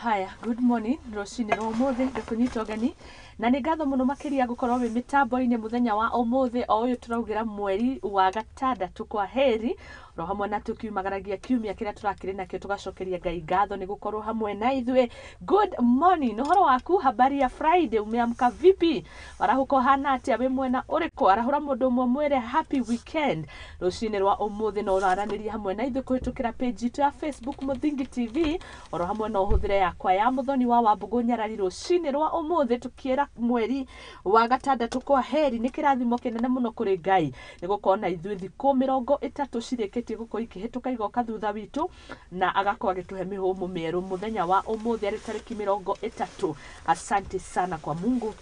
Haya, good morning. Rũcinĩ rwa ũmũthĩ ndĩkũnyita ũgeni na nĩ ngatho mũno makĩria gũkorwo wĩ mĩtambo-inĩ mũthenya wa ũmũthĩ o ũyũ tũraugĩra mweri wa gatandatũ kwa heri ro hamwe na tukiumagaragia kiumia kĩrĩa tũrakĩrĩ nakĩo tũgacokeria Ngai ngatho nĩ gũkorwo hamwe na ithuĩ. Good morning. Ũhoro waku, habari ya Friday, umeamka vipi? Warahuko hana atĩa, wĩ mwena ũrĩkũ? Arahũra mũndũ ũmwe mwĩre happy weekend. Rũcinĩ rwa ũmũthĩ no ũraranĩria hamwe na ithuĩ kũhĩtũkĩra page itu ya Facebook Mũthingi TV, oro hamwe no ũhũthĩre yakwa ya Muthoni wa Wambugu-Nyarari. Rũcinĩ rwa ũmũthĩ tukiera mweri wa gatandatũ kwa heri nĩ kĩrathimo kĩnene mũno kũrĩ Ngai nĩ gũkorwo na ithuĩ thikũ 30 cirĩkĩtie gũkorwo ikĩhĩtũka igoka thutha witũ na agakorwo agĩtũhe mĩhũmũ mĩerũ mũthenya wa ũmũthĩ arĩ tarĩki 30. Asante sana kwa Mungu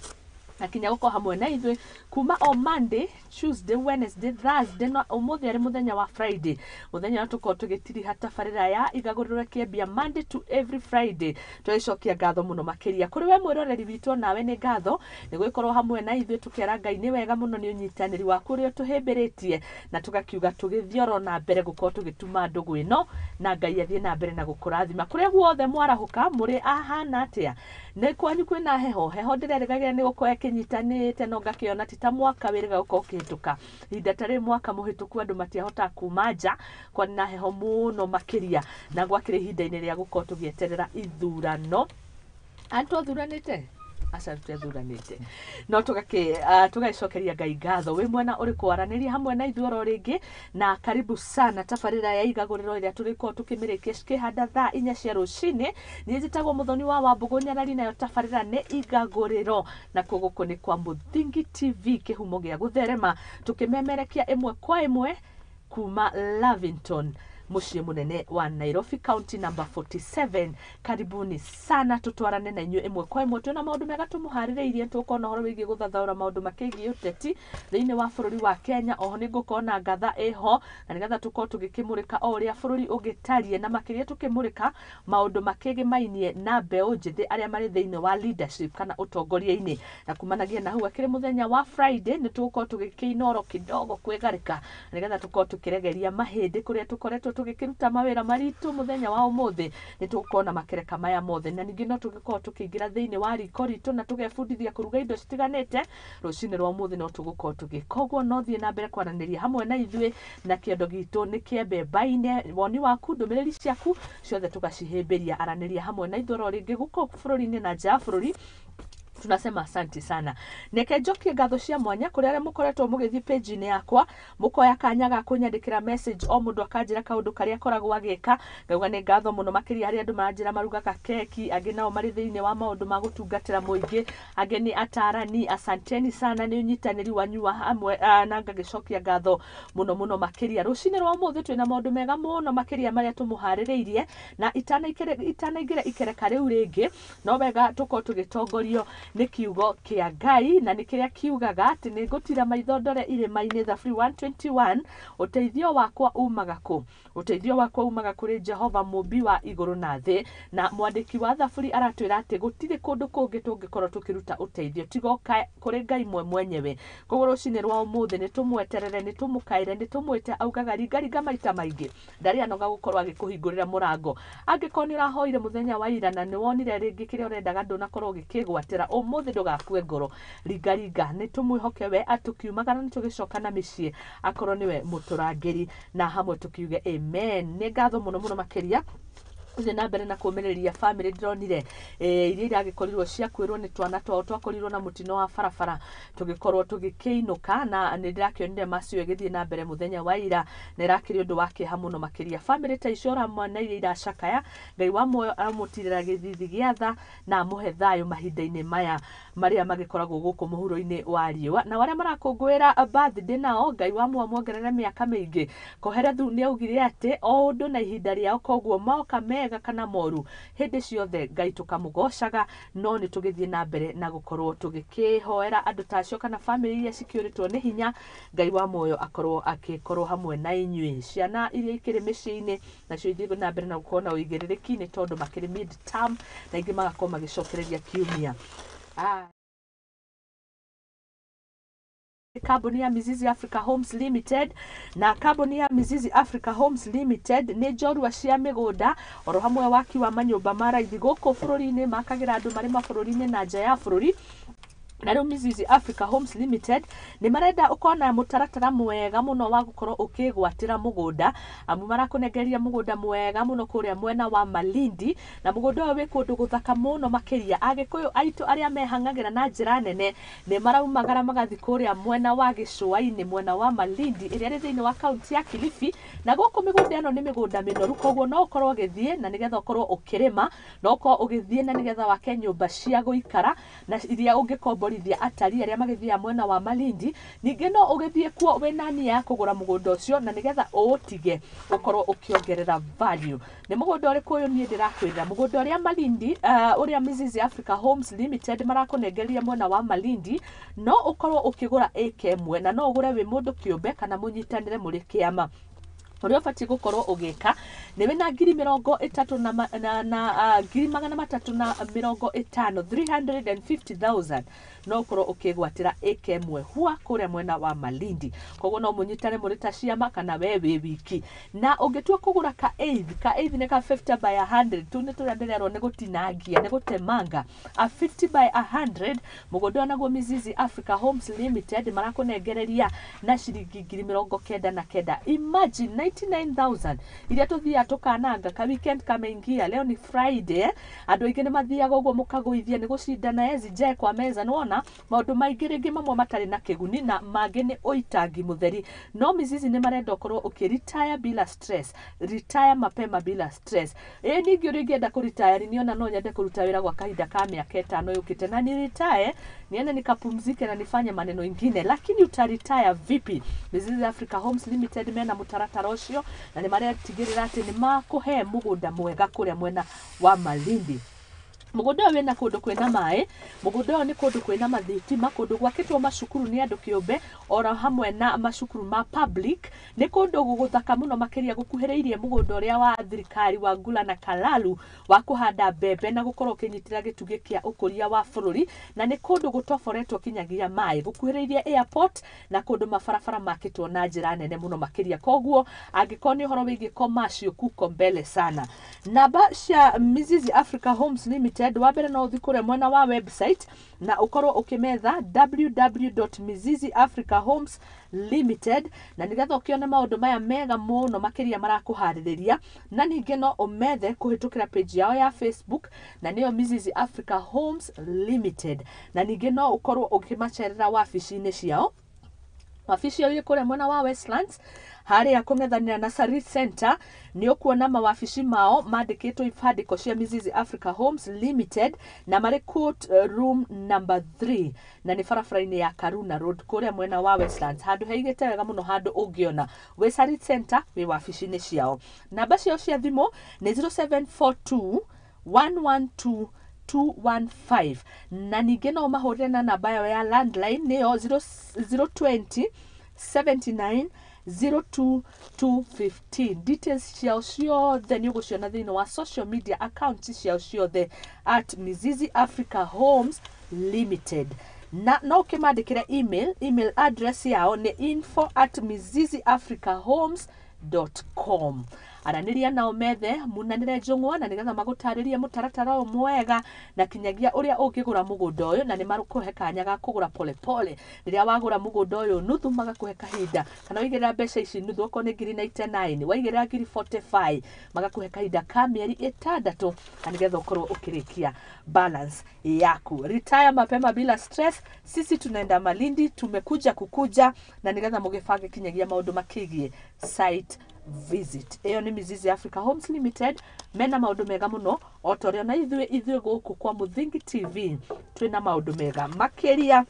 nakinya gũkorwo hamwe na ithuĩ kuma o Monday, Tuesday, Wednesday, Thursday na ũmũthĩ arĩ mũthenya wa Friday, mũthenya wa tũkorwo tũgĩtiriha tabarĩra ya Igaguriro kĩambia Monday to every Friday. Tũcokia ngatho mũno makĩria kũrĩ we mwĩroreri witũ, nawe nĩ ngatho nĩ gũkorwo hamwe na ithuĩ tũkĩara Ngai nĩ wega mũno nĩ ũnyitanĩri waku ũrĩa tũhĩmbĩrĩtie na tũgakiuga tũgĩthioro na mbere gũkorwo tũgĩtuma ndũgũ ĩno na Ngai athiĩ na mbere na gũkũrathima. Kũrĩa guothe mwarahũka mũrĩ ahana atĩa? Nĩ kwanyu kwĩna heho? Heho ndĩrerĩgagĩra nĩ gũkorwo nyitanĩte no ngakĩona ti ta mwaka wĩrĩga gũkorwo ũkĩhĩtũka. Ihinda tarĩ mwaka mũhĩtũku andũ matiahota kuma nja kwani na heho mũno makĩria na gwakĩrĩ ihinda-inĩ rĩa gũkorwo tũgĩeterera ithurano. Andũ athuranĩte? Aca tuthuranĩte. No tũgacokeria Ngai ngatho. Wĩ mwena ũrĩkũ? Waranĩria hamwe na ithuĩ oro rĩngĩ na karibu sana tabarĩra ya Igaguriro ĩrĩa tũrĩkorwo tũkĩmĩrĩkia cikĩhanda thaa 4 cia rũcinĩ. Niĩ njĩtagwo Muthoni wa Wambugu-Nyarari, nayo tabarĩra nĩ Igaguriro na gũkũ nĩ kwa Mũthingi TV, kĩhumo gĩa gũtherema tũkĩmemerekia ĩmwe kwa ĩmwe kuma Lavington, muciĩ mũnene wa Nairobi, county number 47. Karibuni sana tutwarane na inyuĩ ĩmwe kwa ĩmwe. Twĩna maũndũ mega tũmũharĩrĩirie, tũgũkorwo na ũhoro wĩgiĩ gũthathaũra maũndũ makĩgiĩ ũteti thĩinĩ wa bũrũri wa Kenya. Oho nĩ ngũkorwo na ngatha ĩho na nĩgetha tũkorwo tũgĩkĩmũrĩka o ũrĩa bũrũri ũgĩtariĩ na makĩria tũkĩmũrĩka maũndũ makĩgĩmainie na mbeũ njĩthĩ arĩa marĩ thĩinĩ wa leadership kana ũtongoria-inĩ. Na kumanagia na hau akĩrĩ mũthenya wa Friday nĩ tũgũkorwo tũgĩkĩinoro kidogo kwĩgarĩka nĩgetha tũkorwo tũkĩregeria mahĩndĩ kũrĩa tũkoretwo tũgĩkĩruta mawĩra maritũ mũthenya wa ũmũthĩ. Nĩ tũgũkorwo na makereka maya mothe na ningĩ no tũgĩkorwo tũkĩingĩra thĩinĩ wa riko ritũ na tũgebundithia kũruga indo citiganĩte. Rũcinĩ rwa ũmũthĩ no tũgũkorwo tũgĩka ũguo, no thiĩ na mbere kwaranĩria hamwe na ithuĩ na kĩondo gitũ nĩ kĩembe mbaine. Woni waku, ndũmĩrĩri ciaku ciothe tũgacihĩmbĩria. Aranĩria hamwe na ithuĩ oro rĩngĩ gũkũ bũrũri-inĩ na nja ya bũrũri. Tunasema asante sana. Neke njokie ngatho cia mwanya kũrĩ arĩa mũkoretwo mũgĩthiĩ page-inĩ yakwa mũkoya kanya ga kũnyandĩkĩra message, o mũndũ akanjĩra kaũndũ karĩa akoragwo agĩka. Ngauga nĩ ngatho mũno makĩria harĩ andũ maranjĩra marugaga keki, angĩ nao marĩ thĩinĩ wa maũndũ ma gũtungatĩra mũingĩ, angĩ nĩ atarani. Asanteni sana nĩ ũnyitanĩri wanyu wa hamwe na ngagĩcokia ngatho mũno makĩria. Rũcinĩ rwa ũmũthĩ twĩna maũndũ mega mũno makĩria marĩa tũmũharĩrĩirie na itanaingĩra ikereka rĩu rĩngĩ, no wega tũkorwo tũgĩtongorio nĩ kiugo kĩa Ngai na nĩ kĩrĩa kiugaga atĩ nĩ ngũtira maitho ndore irĩma-inĩ. Thaburi 121, ũteithio wakwa umaga kũ? Ũteithio wakwa umaga kũrĩ Jehova mũmbi wa igũrũ na thĩ. Na mwandĩki wa thaburi aratwĩra atĩ gũtirĩ kũndũ kũngĩ tũngĩkorwo tũkĩruta ũteithio tigoka kũrĩ Ngai mwenyewe. Koguo rũcinĩ rwa ũmũthĩ nĩ tũmweterere, nĩ tũmũkaĩre, nĩ tũmwĩte. Augaga ringaringa maita maingĩ ndarĩ anoga gũkorwo agĩkũhingũrĩra mũrango. Angĩkorwo nĩ ũrahoire mũthenya wa ira na nĩ wonire rĩngĩ kĩrĩa ũrendaga ndũnakorwo ũgĩkĩgwatĩra, ũmũthĩ ndũgakue ngoro. Ringaringa, nĩ tũmwĩhoke we atũkiumagara nĩ tũgĩcoka na mĩciĩ akorwo nĩwe mũtũrangĩri na hamwe tũkiuge amen. Nĩ ngatho mũno makĩria Uze na mbere na kũũmĩrĩria family. Ndĩronire iria iragĩkorirwo ciakuĩrwo nĩ twana twao twakorirwo na mũtino wa barabara, tũgĩkorwo tũgĩkĩinũka na nĩ ndĩrakĩonire macio ĩgĩthiĩ na mbere mũthenya wa ira na ĩrakĩrĩ ũndũ wa kĩeha mũno makĩria. Family ta icio ramwe na iria iracakaya, Ngai wa muoyo aramũtirĩra gĩthithi gĩa tha na amũhe thayũ mahinda-inĩ maya marĩa magĩkoragwo gũkũ mũhuro-inĩ wa riũa. Na arĩa marakũngũĩra birthday nao, Ngai wa muoyo muongerere mĩaka mĩingĩ. Koherethu nĩ augire atĩ o ũndũ na ihinda rĩao, koguo maoka mega kana moru hĩndĩ ciothe Ngai tũkamũgocaga. No nĩ tũgĩthiĩ na mbere na gũkorwo tũgĩkĩhoera andũ tacio kana family iria cikĩũrĩtwo nĩ hinya. Ngai wa muoyo akorwo hamwe na inyuĩ. Ciana iria ikĩrĩ mĩciĩ-inĩ nacio ithiĩ na mbere na gũkorwo na ũigĩrĩrĩki nĩ tondũ makĩrĩ mid term na ingĩ magakorwo magĩcokereria kiumia. kambuni ya Mizizi Africa Homes Limited, na kambuni ya Mizizi Africa Homes Limited nĩ njorua cia mĩgũnda oro hamwe waki wa manyũmba maraithi gũkũ bũrũri-inĩ makagira andũ marĩ mabũrũri-inĩ na nja ya bũrũri. Na rĩu Mizizi Africa Homes Limited nĩ marenda ũkona mũtaratara mwega mũno wa gũkorwo ũkĩgwatĩra mũgũnda, amu marakũnengeria mũgũnda mwega mũno kũrĩa mwena wa Malindi, na mũgũnda ũyũ wĩ kũndũ gũthaka mũno makĩria. Agĩkũyũ aitũ arĩa mehang'agĩra na njĩra nene nĩ maraumagara magathi kũrĩa mwena wa Gĩcũa-inĩ, mwena wa Malindi ĩrĩa ĩrĩ thĩinĩ wa kaunti ya Kilifi, na gũkũ mĩgũnda ĩno nĩ mĩgũnda mĩnoru, koguo no ũkorwo ũgĩthiĩ na nĩgetha ũkorwo ũkĩrĩma, no ũkorwo ũgĩthiĩ na nĩgetha wake nyũmba cia gũikara na iria ũngĩkomborithia atari arĩa magĩthiaga mwena wa Malindi. Ningĩ no ũgĩthiĩ kuo wĩna nia ya kũgũra mũgũnda ũcio na nĩgetha ũũtige ũkorwo ũkĩongerera value. Nĩ mũgũnda ũrĩkũ ũyũ niĩ ndĩrakwĩra? Mũgũnda ũrĩa Malindi, ũrĩa Mizizi Africa Homes Limited marakũnengeria mwena wa Malindi, no ũkorwo ũkĩgũra ĩka ĩmwe, na no ũgũre wĩ mũndũ kĩũmbe kana mũnyitanĩre mũrĩ kĩama. Ũrĩa ũbatiĩ gũkorwo ũgĩka nĩ wĩna ngiri 350,000 350,000 no ũkorwo ũkĩgwatĩra ĩka ĩmwe hua kũrĩa mwena wa Malindi. Koguo no mũnyitane mũrĩ ta ciama kana we wĩ wiki, na ũngĩtua kũgũra ka eighth nĩ ka 50 by 100 tu nĩ tũrĩa ndĩrerwo nĩ gũtinangia nĩ gũtemanga. A 50 by 100 mũgũnda naguo Mizizi Africa Homes Limited marakũnengereria na ciringi 99,000. Imagine 99,000 iria tuthiaga tukananga ka weekend kameingia. Leo ni Friday, andũ aingĩ nĩ mathiaga ũguo mũkagũithia nĩ gũcindana ezi je kwa meza. Nona maũndũ maingĩ rĩngĩ mamwe matarĩ na kĩguni na mangĩ nĩ ũitangi mũtheri. No Mizizi nĩ marenda ũkorwo ũkĩretire bila stress, retire mapema bila stress. Ningĩ ũngĩenda kũretire niona no nyende kũruta wĩra gwa kahinda ka mĩaka 5 yũkĩte na ni retire niende nikapumzike na nifanye maneno ingine, lakini utaretire vipi? Mizizi Africa Homes Limited mena mũtaratara ũcio na nĩ maretigĩrĩra atĩ nĩ makũhe mũgũnda mwega kũrĩa mwena wa Malindi. Mũgũnda ũyũ wĩna kũndũ kwĩna maĩ, mũgũnda ũyũ nĩ kũndũ kwĩna mathitima, kũndũ gwakĩtwo macukuru nĩ andũ kĩũmbe oro hamwe na macukuru ma public. Nĩ kũndũ gũgũthaka mũno makĩria gũkuhĩrĩirie mũgũnda ũrĩa wa thirikari wa Ngula na Kalalu wa kũhanda mbembe na gũkorwo ũkĩnyitĩra gĩtugĩ kĩa ũkũria wa bũrũri, na nĩ kũndũ gũtoboretwo kinyagia maĩ, gũkuhĩrĩirie airport na kũndũ mabarabara makĩtwo na njĩra nene mũno makĩria. Koguo angĩkorwo nĩ ũhoro wĩgiĩ commercial kuko mbele sana. Namba cia Mizizi Africa Homes Limited wa mbere no ũthi kũrĩa mwena wa website na ũkorwo ũkĩmetha www.miziziafricahomes.limited na nĩgetha ũkĩone maũndũ maya mega mũno makĩria marakũharĩrĩria. Na ningĩ no ũmethe kũhĩtũkĩra page yao ya Facebook na nĩyo Mizizi Africa Homes Limited, na ningĩ no ũkorwo ũkĩmacerera wabici-inĩ ciao. Wabici yao ĩrĩ kũrĩa mwena wa Westlands harĩa kũng'ethanĩra na Sarit Center. Nĩ ũkuona mawabici mao mandĩkĩtwo ibandĩko cia Mizizi Africa Homes Limited na marĩ court room number 3 na nĩ barabara-inĩ ya Karuna Road kũrĩa mwena wa Westlands, handũ heigĩte wega mũno, handũ ũngĩona wĩ Sarit Center wĩ wabici-inĩ ciao. Namba ciao cia thimũ nĩ 0742 112 215 na ningĩ no mahũrĩre na namba yao ya landline nĩyo 020 79 02215. Details ciao ciothe nĩ ũgũciona thĩinĩ wa social media accounts ciao ciothe at Mizizi Africa Homes Limited. Na no ũkĩmandĩkĩre email address yao nĩ info@miziziafricahomes.com. Aranĩria nao methe munanĩre njũng'wa na nĩgetha magũtarĩrie mũtaratara ũyũ mwega na kinyagia ũrĩa ũngĩgũra mũgũnda ũyũ, na nĩ marũkũhe kanya ga kũgũra pole pole. Rĩrĩa wagũra mũgũnda ũyũ nuthu magakũhe kahinda, kana waigĩrĩra mbeca ici nuthu okorwo nĩ 99 waigĩrĩra 45 magakũhe kahinda ka mĩeri 6 na nĩgetha ũkorwo ũkĩrĩkia balance yaku. Retire mapema bila stress. Sisi tunaenda Malindi, tumekuja kukuja na nĩgetha mũgĩbange kinyagia maũndũ makĩgie site visit. Eyo ni Mizizi Africa Homes Limited, mena maũndũ mega mũno o ta ũrĩa na ithuĩ gũkũ kwa Muthingi TV twĩna maũndũ mega makĩria.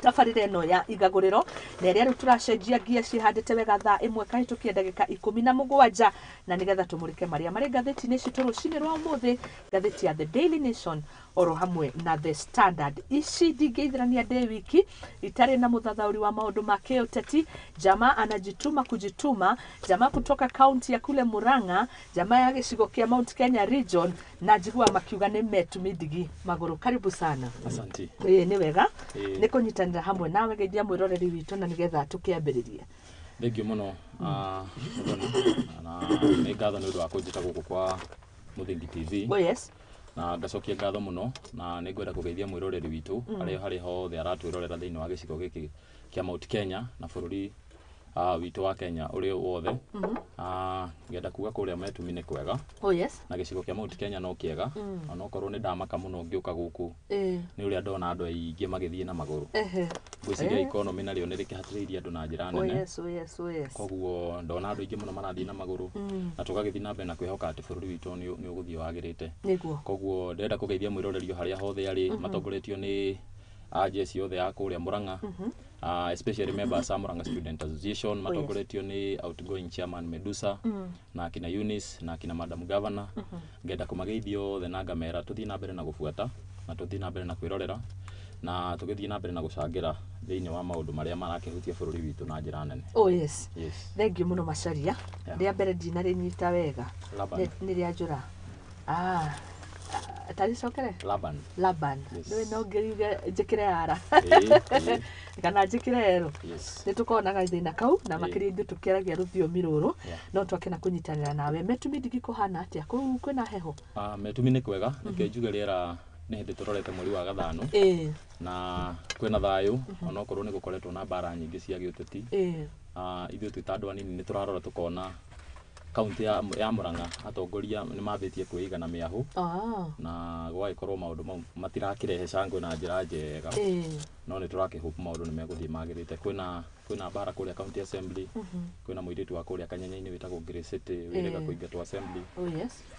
Tabarĩra ĩno ya Igaguriro na ĩrĩa rĩu tũracenjia ngia cihandĩte wega thaa 1 kahĩtũkia ndagĩka 17 na nĩgetha tũmũrĩke marĩa marĩ ngathĩti-inĩ citũ rũcinĩ rwa ũmũthĩ, ngathĩti ya The Daily Nation oro hamwe na The Standard. Ici ndingĩithĩrania ndĩ wiki itarĩ na mũthathaũri wa maũndũ ma kĩũteti. Jamaa anajituma kujituma, jamaa kutoka kaunti ya kule Murang'a, jamaa ya gĩcigo kĩa Mount Kenya region, na njigua makiuga nĩ Metu Midigi Magũrũ. Karibu sana. Asante. Nĩ wega nĩ kũnyita kunyitanira hamwe nawe geithia mwiroreri witu na nigetha tukiambiririe. Thengio muno Muthoni na nĩ ngatho nĩ ũndũ wa kũnjĩta gũkũ kwa Muthingi TV. Oh yes. Na ngacokia ngatho muno na nĩ ngwenda kũgeithia mwĩroreri witũ harĩ hothe aratwĩrorera thĩinĩ wa gĩcigo gĩkĩ kĩa Mount Kenya na bũrũri witũ wa Kenya ũrĩ wothe. Ngenda kuga kũrĩa metumi nĩ kwega. Oh yes. Na gĩcigo kĩa Mount Kenya no kĩega. Ona okorwo nĩ ndamaka mũno ngĩũka gũkũ. Nĩ ũrĩa ndona andũ aingĩ magĩthiĩ na magũrũ. Ngwĩciria economy narĩo nĩ rĩkĩhatĩrĩirie andũ na njĩra nene. Oh yes. Koguo ndona andũ aingĩ mũno marathiĩ na magũrũ na tũgagĩthiĩ na mbere na kwĩhoka atĩ bũrũri witũ nĩ ũgũthiĩ wagĩrĩte. Koguo ndĩrenda kũgeithia mwĩrorerio harĩa hothe arĩ matongoretio nĩ ajeci othe ya kũrĩa Murang'a, especially members a Murang'a Student Association matongoretio nĩ outgoing chairman Medusa na kina Eunice na kina Madam Governor. Ngenda kũmageithia othe na ngamera tũthiĩ na mbere na gũbuata na tũthiĩ na mbere na kwĩrorera na tũgĩthiĩ na mbere na gũcangĩra thĩinĩ wa maũndũ marĩa marakĩhutia bũrũri witũ na njĩra nene. Oh yes. Thengiũ mũno Macharia. Rĩa mbere ndinarĩnyita wega. Nĩ rĩa njũra. Tarisokere? Laban. Nĩ no ngĩruge njĩkĩre ara. Kana njĩkĩre ero. Nĩ tũkonaga thĩna kau na makĩria ithuĩ tũkĩaragia rũthiomi rũrũ no twake na kũnyitanĩra nawe. Metumi ndingĩkũhana atĩa kũu kwĩna heho? Metumi nĩ kwega nĩkĩo njuge rĩera nĩ hĩndĩ tũrorete mweri wa Gathano na kwĩna thayũ ona okorwo nĩ gũkoretwo na mbara nyingĩ cia gĩũteti. Ithuĩ twĩ ta andũ anini nĩ tũrarora tũkona kaunti ya Murang'a atongoria nĩ mambĩtie kwĩiga na mĩahũ na gwagĩkorwo maũndũ mau matirakĩrehe cangwe na njĩra njega no nĩ tũrakĩhope maũndũ nĩ megũthiĩ magĩrĩte. Kwĩna mbara kũrĩa county assembly, kwĩna mũirĩtu wa kũrĩa Kanyanya-inĩ wĩtagwo Grace City wĩrĩga kũingatwo assembly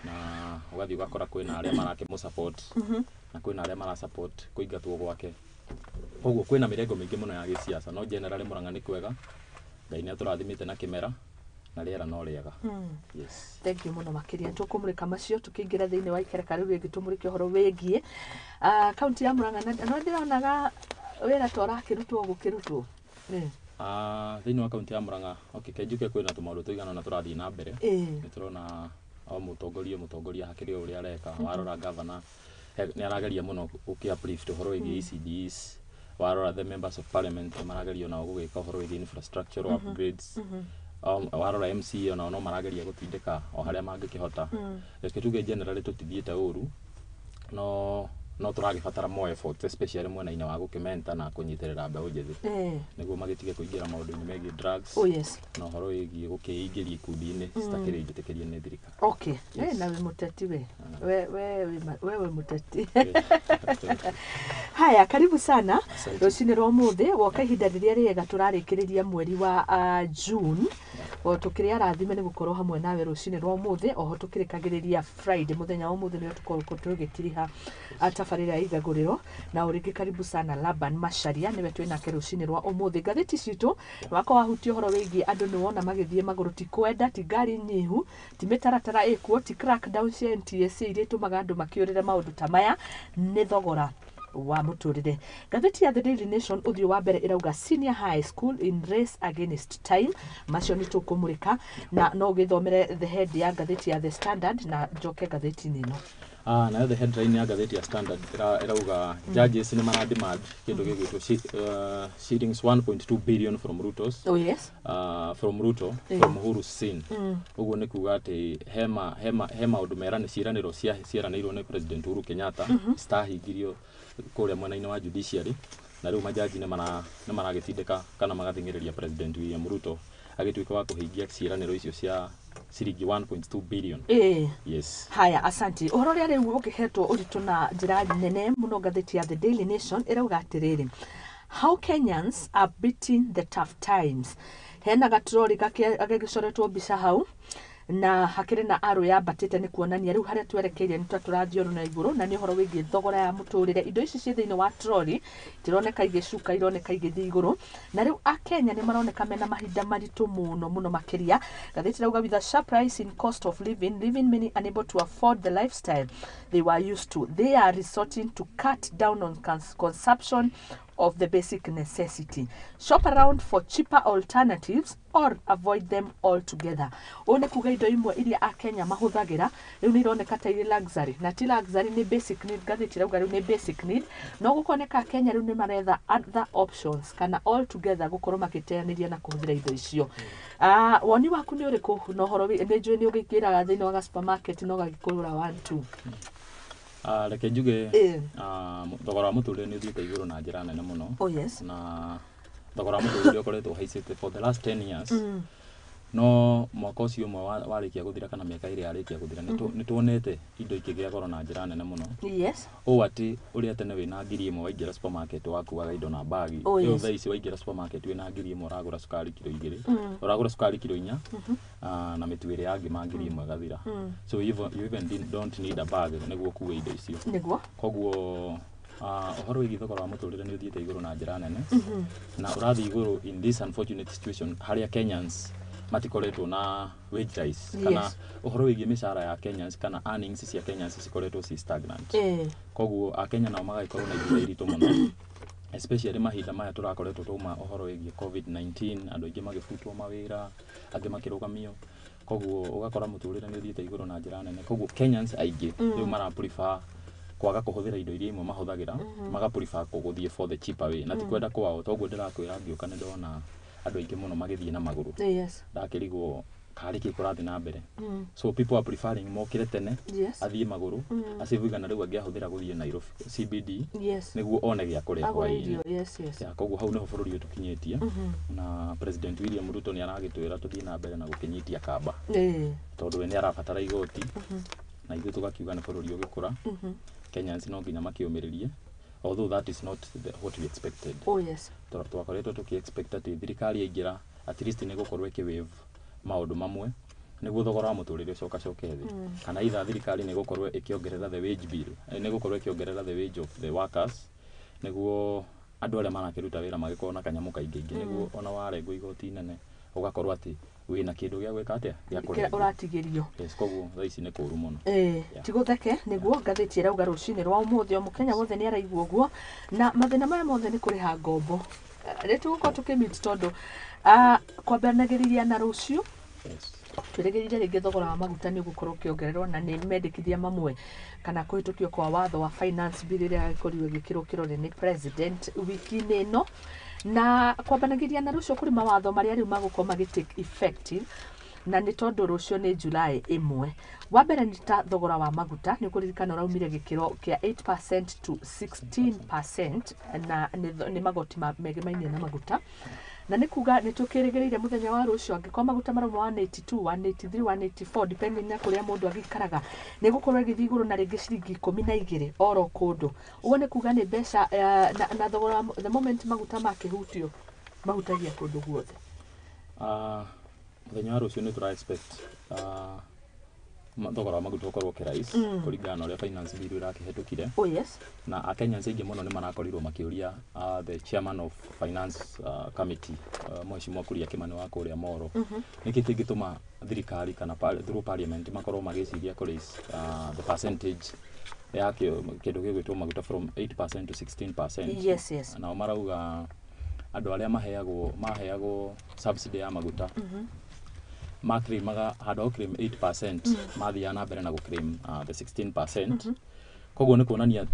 na ũgathiĩ ũgakora kwĩna arĩa marakĩmũsupport na kwĩna arĩa marasupport kũingatwo gwake. Koguo kwĩna mĩrengo mĩingĩ mũno ya gĩsiasa no generally Murang'a nĩ kwega, Ngai nĩ atũrathimĩte na kĩmera na rĩera no rĩega. Yes. Thank you mũno makĩria tũkũmũrĩka macio tũkĩingĩra thĩinĩ wa ikereka rĩu rĩngĩ tũmũrĩke ũhoro wĩgiĩ kaunti ya Murang'a no ndĩronaga wĩra ta ũrakĩrutwo gũkĩrutwo. Thĩinĩ wa kaunti ya Murang'a kenjuke kwĩna tũmaũndũ tũigana na tũrathiĩ na mbere. Nĩ tũrona o mũtongoria hakĩrĩ ũrĩa areka. Warora governor nĩ arageria mũno gũkĩ-uplift ũhoro wĩgiĩ ECDs. Warora the members of parliament marageria nao gũgĩka ũhoro wĩgiĩ infrastructure upgrades. Warora MC ona no marageria gũtindĩka o harĩa mangĩkĩhota. Reke tuge generally tũtithiĩte ũru no tũragĩbatara more effort especially mwena-inĩ wa gũkĩmenta na kũnyitĩrĩra mbeũ njĩthĩ nĩguo magĩtige kũingĩra maũndũ-inĩ megiĩ drugs na ũhoro wĩgiĩ gũkĩingĩria ikundi-inĩ citakĩrĩ njĩtĩkĩrie nĩ thirikari. Okay. Na wĩ mũteti we wĩ mũteti. Haya, karibu sana rũcinĩ rwa ũmũthĩ woka ihinda rĩrĩa rĩega tũrarĩkĩrĩria mweri wa June tũkĩrĩ arathime nĩ gũkorwo hamwe nawe rũcinĩ rwa ũmũthĩ oho tũkĩrĩkagĩrĩria Friday mũthenya wa ũmũthĩ nĩyo tũkorwo tũgĩtiriha tabarĩra ya Igaguriro na ũrĩngĩ karibu sana Laban Macharia niwe twĩ nake rũcinĩ rwa ũmũthĩ. Ngathĩti citũ wako wahutia ũhoro wĩgiĩ andũ nĩ wona magĩthiĩ magũrũ ti kwenda ti ngari nyihu ti mĩtaratara ĩkuo ti crackdown cia NTSA iria itũmaga andũ makĩũrĩre maũndũ ta maya nĩ thogora wa mũtũrĩre. Ngathĩti ya The Daily Nation ũthiũ wa mbere ĩrauga senior high school in race against time macio nĩ tũkũmũrĩka na no gĩthomere the head ya ngathĩti ya The Standard na njoke ngathĩti-inĩ ĩno. Nayo the headline ya ngathĩti ya Standard ĩrauga judges nĩ marademand kĩndũ gĩgwĩtwo shillings 1.2 billion from Ruto's. Oh yes. From Ruto from Uhuru's sin. Ũguo nĩ kuga atĩ he maũndũ merane ciĩranĩro ciaranĩirwo nĩ President Uhuru Kenyatta citahingirio kũrĩa mwena-inĩ wa judiciary na rĩu majaji nĩ maragĩtindĩka kana magathingĩrĩria President William Ruto agĩtuĩka wa kũhingia ciĩranĩro icio cia ciringi 1.2 billion. Yes. Haya, asante. Ũhoro ũrĩa rĩu ũkĩhetwo ũritũ na njĩra nene mũno ngathĩti ya The Daily Nation ĩrauga atĩrĩrĩ, how Kenyans are beating the tough times. Hena gatrori gagĩcoretwo mbica hau na hakĩrĩ na arũ yambatĩte nĩ kuonania rĩu harĩa twerekeire nĩ tũrathiĩ na igũrũ na nĩ ũhoro wĩgiĩ thogora ya mũtũrĩre. Indo ici ciĩ thĩinĩ wa troli ironeka igĩcuka ironeka igĩthiĩ igũrũ na rĩu Akenya nĩ maroneka mena mahinda maritũ mũno makĩria. Ngathĩti rauga with a sharp rise in cost of leaving many unable to afford the lifestyle they were used to, they are resorting to cut down on consumption of the basic necessity. Shop around for cheaper alternatives or avoid them altogether. One kuga indo imwe iria Akenya mahuthagira riu ni ironeka ta iri luxury na ti luxury ni basic need. Gathiti rauga riu ni basic need no gukoneka Akenya riu ni maretha other options kana altogether gukorwo magiteaniria na kuhuthira indo icio. Woni waku ni uriku no horo ni njui ni ugikiraga thiini wa supermarket no gagikurura 1 2. Reke njuge thogora wa muturire ni uthiite iguru na njira nene muno. Oh yes. Na thogora wa muturire ukoretwo haicite for the last 10 years. No mwaka ucio mwe warikia guthira kana miaka iri yarikia guthira ni tuonete indo ikigia goro na njira nene muno. Yes. O ati uria tene wina ngiri imwe waingira supermarket wakuaga indo na bagi. Iyo thaa ici waingira supermarket wina ngiri imwe uragura sukari kilo 2 uragura sukari kilo 4 na mitu iri yangi ngiri imwe gathira. So you even don't need a bag niguo kuwe indo icio. Niguo. Koguo uhoro wigi thogora wa muturire ni uthiite iguru na njira nene. Na urathi iguru in this unfortunate situation haria Kenyans matikoretwo na wage rise kana uhoro wigi mishara ya Kenyans kana earnings cia Kenyans cikoretwo ci stagnant. Koguo Akenya nao magaikorwo na ihinda irito muno, especially mahinda maya turakoretwo tuma uhoro wigi COVID-19 andu aingi magifutwo mawira angi makirugamio. Koguo ugakora muturire ni uthiite iguru na njira nene. Koguo Kenyans aingi riu mara prefer kwaga kuhuthira indo iria imwe mahuthagira maga prefer kuguthie for the cheaper way na tikwenda kwao. Toguo ndirakwira ngioka ni ndona andu aingi muno magithie na maguru. Yes. Ndakirigwo kariki kurathi na mbere. So people are preferring mokire tene athie maguru acivigana riu angiahuthira guthie Nairobi CBD niguo one gya kuria kwa hii. Yes. Koguo hau niho bururi utukinyitie na President William Ruto ni aragitwira tuthie na mbere na gukinyitia kamba. Tondu we ni arabatara igoti na ithu tugakiuga ni bururi ugikura. Kenyans no nginya makiumiririe, although that is not what we expected. Oh yes. Twakoretwo tuki-expect ati thirikari yaingira at least ni gukorwo iki-wave maundu mamwe niguo thogora wa muturire ucoka coke thi. Kana itha thirikari ni gukorwo ikiongerera the wage bill, ni gukorwo ikiongerera the wage of the workers niguo andu aria marakiruta wira magikorwo na kanyamu kaingi niguo ona warengwo igoti nene ugakorwo ati wina kindu gya gwika atia gya kuria uratigirio. Yes, koguo thaa ici ni kuru muno. Tigutheke niguo ngathiti irauga rucini rwa umuthi o Mukenya wothe ni araigua guo na mathina maya mothe ni kuriha ngombo. Ritu guko tukimit tondu kwambanagiriria na rucio. Yes. Turegirire ringi thogora wa maguta ni gukorwo kiongererwo na ni mendekithia mamwe kana kuhitukio kwa watho wa finance bill ria ikoriwe gikiro kirore ni president wiki-ini no na kwambanagiria na rucio kuri mawatho maria riu magukorwo magitake effective na ni tondu rucio ni July 1. Wa mbere ni ta thogora wa maguta ni kuririkana uraumire gikiro kia 8% to 16% na ni magoti megemaine na maguta na ni kuga ni tukirigereire muthenya wa rucio angikwa maguta maroma 182 183 184 depending na kuria mundu agikaraga ni gukorwo githi iguru na ringi ciringi 12 oro kundu uone kuga ni besha na thogora the moment maguta makihutio mahutagia kundu guothe. Muthenya wa rucio ni tura expect thogora wa maguta ukorwo kirais kuringana na uria finance bill irakihetukire. Oh yes. Na Akenyans aingi muno ni marakorirwo makiuria the chairman of finance committee Mheshimiwa Kuria Kimani wa kuria Moro niki kingituma thirikari kana through parliament makorwo magiciria kuraise the percentage ya kindu gigwitwo maguta from 8% to 16%. Yes. Na marauga andu aria maheagwo subsidy ya maguta maga hado claim 8% mathia na mbere na guclaim the 16%. Koguo ni kuonania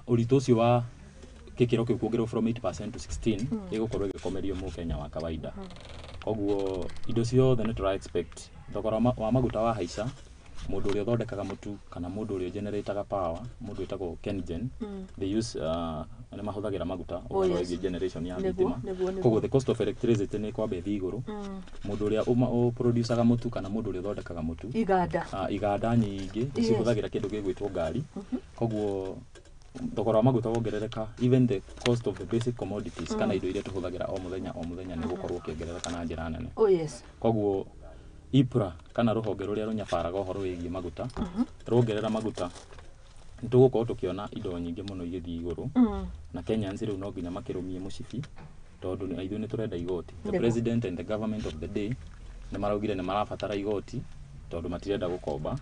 uritu ucio wa kikiro kiu kuongerwo from 8% to 16 igukorwo igikomerio mu Kenya wa kawaida. Koguo indo ciothe ni tura expect thogora wa maguta wa haica mundu uria thondekaga mutu kana mundu uria generator power mundu witagwo Kengen they use ni mahuthagira maguta o generation ya thitima. Koguo the cost of electricity ni kwamba ithi iguru mundu uria producer mutu kana mundu uria thondekaga mutu iganda nyingi cihuthagira kindu gigwitwo ngari. Koguo thogora wa maguta wongerereka even the cost of the basic commodities kana indo iria tuhuthagira o muthenya ni gukorwo kiongerereka na njira nene. Koguo IPRA kana ruhonge ruria runyabaraga uhoro wigie maguta ruongerera maguta nitugukorwo tukiona indo nyingi muno igithii iguru na Kenyans riu no nginya makirumie mucibi tondu ni ithu ni turenda igoti. The president and the government of the day ni maraugire ni marabatara igoti tondu matirenda gukomba.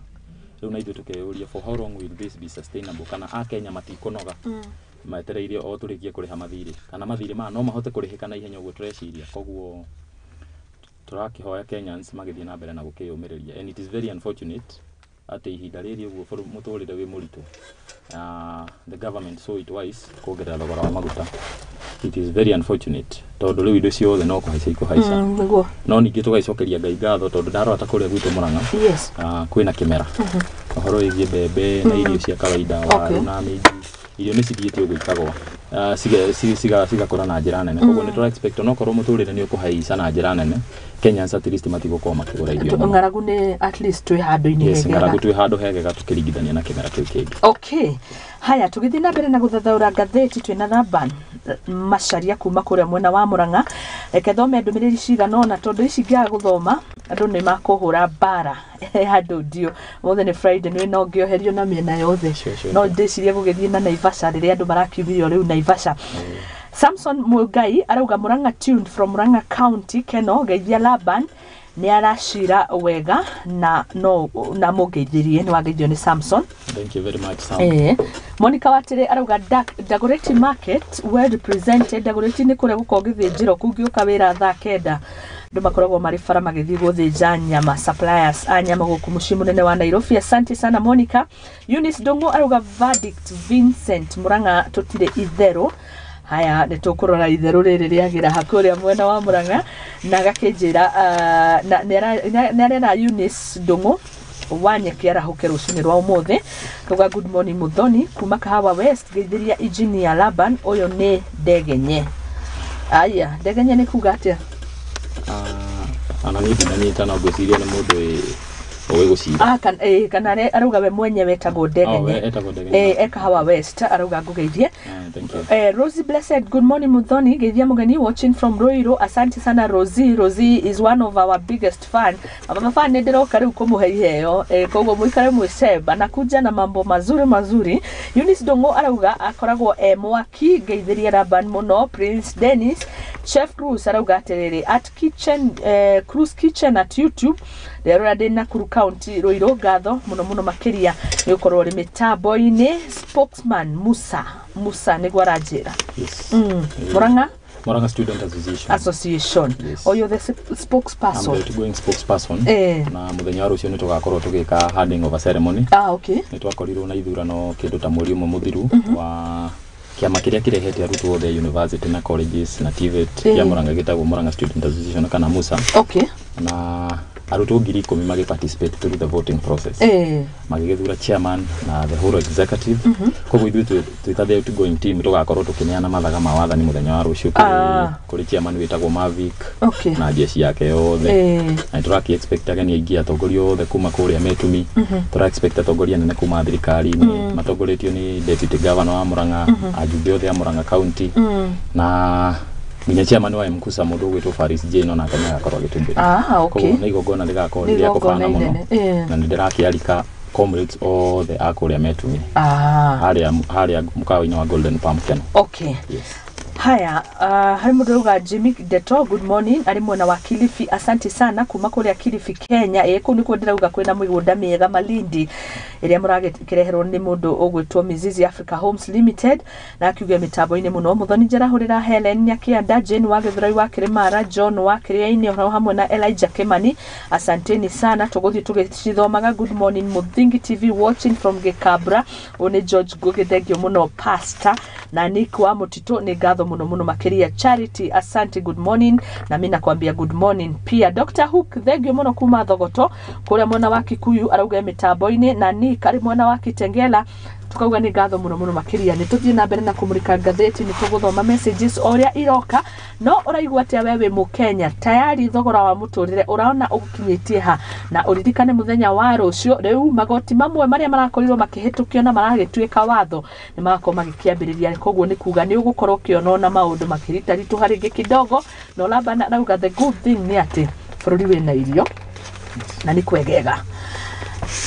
Riu na ithu tukeyuria for how long will this be sustainable kana Akenya matikonoga matereire o turikie kuriha mathiri kana mathiri ma no mahote kurihika na ihenya uguo tureciria koguo turakihoya Kenyans magithie na mbere na gukiyumiriria and it is very unfortunate ati ihinda riri uguo muturire wi muritu the government saw it wise kuongerera thogora wa maguta. It is very unfortunate tondu riu indo ciothe no kuhaica no ningi tugaicokeria Ngai ngatho tondu ndarota kuria gwitu Murang'a kwina kimera uhoro igie bebe na irio cia kawaida waru na minji irio ni cithiite uguo ikagwa cigakora na njira nene koguo ni tura expect no korwo muturire ni ukuhaica na njira nene Kenyans at least matigukoma makigura irio ngaragu ni at least twi handu-ini hegega ngaragu twi handu hegega tukiringithania na kimera kiu kingi. Okay, haya tugithii na mbere na guthathaura ngatheti twina Laban macaria kuma kuria mwena wa Murang'a reke thome ndumiriri ciganona tondu ici ngiaga guthoma andu ni makuhura bara handu ndio mothe ni Friday ni no ngioherio na miena yothe no ndicirie gugithii na Naivasha riria andu marakiumirio riu Naivasha. Samson Mugai arauga Murang'a tuned from Murang'a County Keno geithia Laban ni arashira wega na no na mugeithirie ni wageithio ni Samson. Thank you very much Sam. Monica Watire arauga Dagoretti market well represented. Dagoretti ni kuria gukogithijiro kungiuka wira thaa kenda ndu makoragwo mari bara magithii guthinja nyama suppliers a nyama guku mucii munene wa Nairobi. Asante sana Monica. Eunice Dongo arauga verdict Vincent Murang'a tutire ithero. Haya ni tukurora itheru riri riagira hakuria mwena wa Murang'a na gakinjira na Eunice Dongo wanyeki arahuke rucini rwa umuthi tuga good morning Muthoni kuma Kahawa West geithiria engineer Laban uyu ni Ndegenye. Aya Ndegenye ni kuga atia ana ni tana gwiciria ni mundu owe gucira kana arauga we mwenyewe etagwo Ndegenye Kahawa West arauga ngugeithie. Thank you. Rosie Blessed, good morning Muthoni geithia mugeni watching from Roiro. Asante sana Rosie is one of our biggest fan. Mama fan ni ndiroka riu kumuhe iheo koguo muikare mwiceba anakuja na mambo mazuri. Eunice Dongo arauga akoragwo mwaki geithiria Laban muno. Prince Dennis Chef Cruz arauga atiriri at kitchen Cruz Kitchen at YouTube rero ndi Nakuru County Roiro gatho muno makiria ni ukorwo ri mitambo-ini. Spokesman Musa ni gwarajira. Yes. Murang'a Student Association. Yes. Or you're the spokesperson? I'm the going spokesperson. Na muthenya wa rucio ni tugakorwo tugika handing over ceremony. Okay. Ni twakorirwo na ithurano kindu ta mweri umwe muthiru wa kiama kiria kirehete arutwo othe university na colleges na TVET ya Murang'a gitagwo Murang'a Student Association kana Musa. Okay. Na arutwo 10,000 magi participate through the voting process. Magigethura chairman na the whole executive. Koguo ithuĩ twĩta the going team tugakorwo tukineana mathaga ma wathani muthenya wa rucio kuri chairman witagwo Mavic na jeshi yake yothe. Na turaki expect ageni aingi atongoria othe kuma kuria metumi. Tura expect atongoria nene kuma thirikari-ini matongoretio ni deputy governor wa Murang'a ajumbe othe a Murang'a county na Minya chairman wa Mkusa mundu gwitwo Faris Jane ona kana gakorwo gitumbira. Okay. Koguo igogona rigakorwo ria kufana muno. Na ndirakiarika comrades othe akuria metumi. Haria mukawa-ini wa Golden Palm Kenya. Okay. Yes. Haya, hari mundu uga Jimmy Deto, good morning. Ari mwena wa Kilifi, asante sana kuma kuria Kilifi Kenya. Ku nikuo ndirauga kwina migunda miega Malindi iria muragikireherwo ni mundu ugwitwo Mizizi Africa Homes Limited na akiuga mitambo-ini muno. Muthoni njarahurira Helen Nyakianda, Jane wa Githurai wa Kirimara, John wa Kiriaini oro hamwe na Elijah Kimani. Asanteni sana tuguthi tugicithomaga. Good morning Muthingi TV watching from Gekabra. One George Gugithegio muno pastor na Nick wa Mutito ni gatho muno makiria Charity. Asante, good morning. Na mimi nakwambia good morning pia. Dr. Hook thegio muno kuma Thogoto kuria mwena wa Kikuyu arauga mitambo-ini na ni kari mwena wa Kitengela tukauga ni gatho muno makiria. Ni tuthie na mbere na kumurika ngatheti ni tuguthoma messages oria iroka no uraigwa atia wewe Mukenya tayari thogora wa muturire uraona ukinyitie ha na uririkane muthenya wa rucio riu magoti mamwe maria marakorirwo makihitukio na maragituika watho ni magako magikiambiriria. Koguo ni kuga ni ugukorwo kiono na maundu makirita ritu haringi kidogo no Laban arauga the good thing ni ati bururi wina irio na ni kwegega.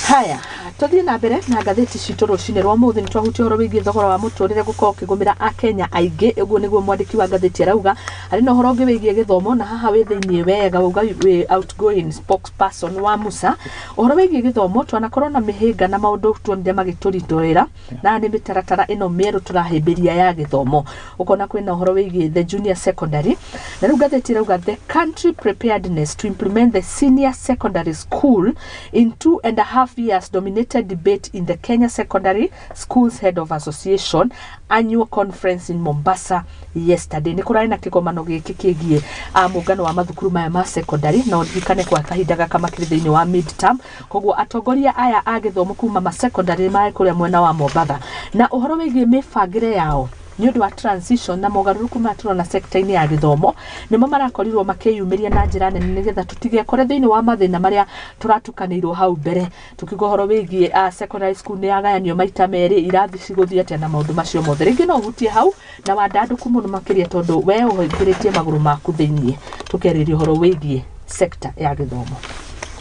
Haya Tuthie na mbere na ngathĩti citũ rũcinĩ rwa ũmũthĩ nĩ twahutia ũhoro wĩgiĩ thogora wa mũtũrĩre gũkorwo ũkĩgũmĩra akenya aingĩ. Ũguo nĩguo mwandĩki wa ngathĩti arauga. Arĩ na ũhoro ũngĩ wĩgiĩ gĩthomo na haha wĩ thĩinĩ wega uga wĩ outgoing spokesperson wa Musa. Ũhoro wĩgiĩ gĩthomo twanakorwo na mĩhĩnga na maũndũ tuonire magĩtũritũrĩra na nĩ mĩtaratara ĩno mĩerũ tũrahĩmbĩria ya gĩthomo. Ũkona kwĩna ũhoro wĩgiĩ the junior secondary. Na rĩu ngathĩti irauga the country preparedness to implement the senior secondary school in 2.5 years dominated debate in the Kenya Secondary Schools Head of Association annual conference in Mombasa yesterday. Nĩ kũrarĩ na kĩgomano gĩkĩ kĩgiĩ mũngano wa mathukuru maya ma secondary na ũririkane kwa kahinda gaka makĩrĩ thĩinĩ wa midterm. Koguo atongoria aya a gĩthomo kuma ma secondary marĩ kũrĩa mwena wa Mombasa na ũhoro wĩgiĩ mĩbangĩre yao nĩ ũndũ wa transition na mogarũrũku ma tũrona sector-inĩ ya gĩthomo nĩmo marakorirwo makĩyumĩria na njĩra nene nĩgetha tũtigekore thĩinĩ wa mathĩna marĩa tũratukanĩirwo hau mbere. Tukiuga ũhoro wĩgiĩ secondary school nĩ yagayanio maita merĩ, irathi cigũthiĩ atĩa na maũndũ macio mothe. Rĩngĩ no ũhutie hau na wandandũku mũno makĩria tondũ we ũhingĩrĩtie magũrũ maku thĩinĩ. Tũkerĩria ũhoro wĩgiĩ sector ya gĩthomo.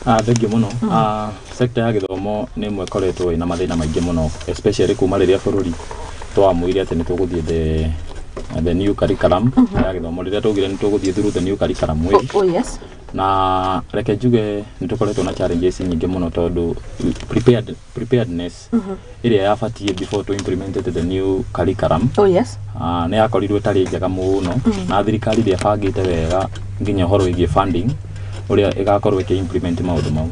Thengiũ mũno. Sector ya gĩthomo nĩ ĩmwe ĩkoretwo ĩna mathĩna maingĩ mũno, especially kuma rĩrĩa bũrũri twamwĩre atĩ nĩ tũgũthiĩ the new curriculum ya gĩthomo. Rĩrĩa twaugire nĩ tũgũthiĩ through the new curriculum yes. Na reke njuge nĩ tũkoretwo na challenges nyingĩ mũno tondũ preparedness ĩrĩa yabatie before to implemented the new curriculum yes. Nĩ yakorirwo ĩtarĩ njega mũno na thirikari ndĩabangĩte wega nginya ũhoro wĩgiĩ funding ũrĩa ĩgakorwo ĩkĩ-implement maũndũ mau.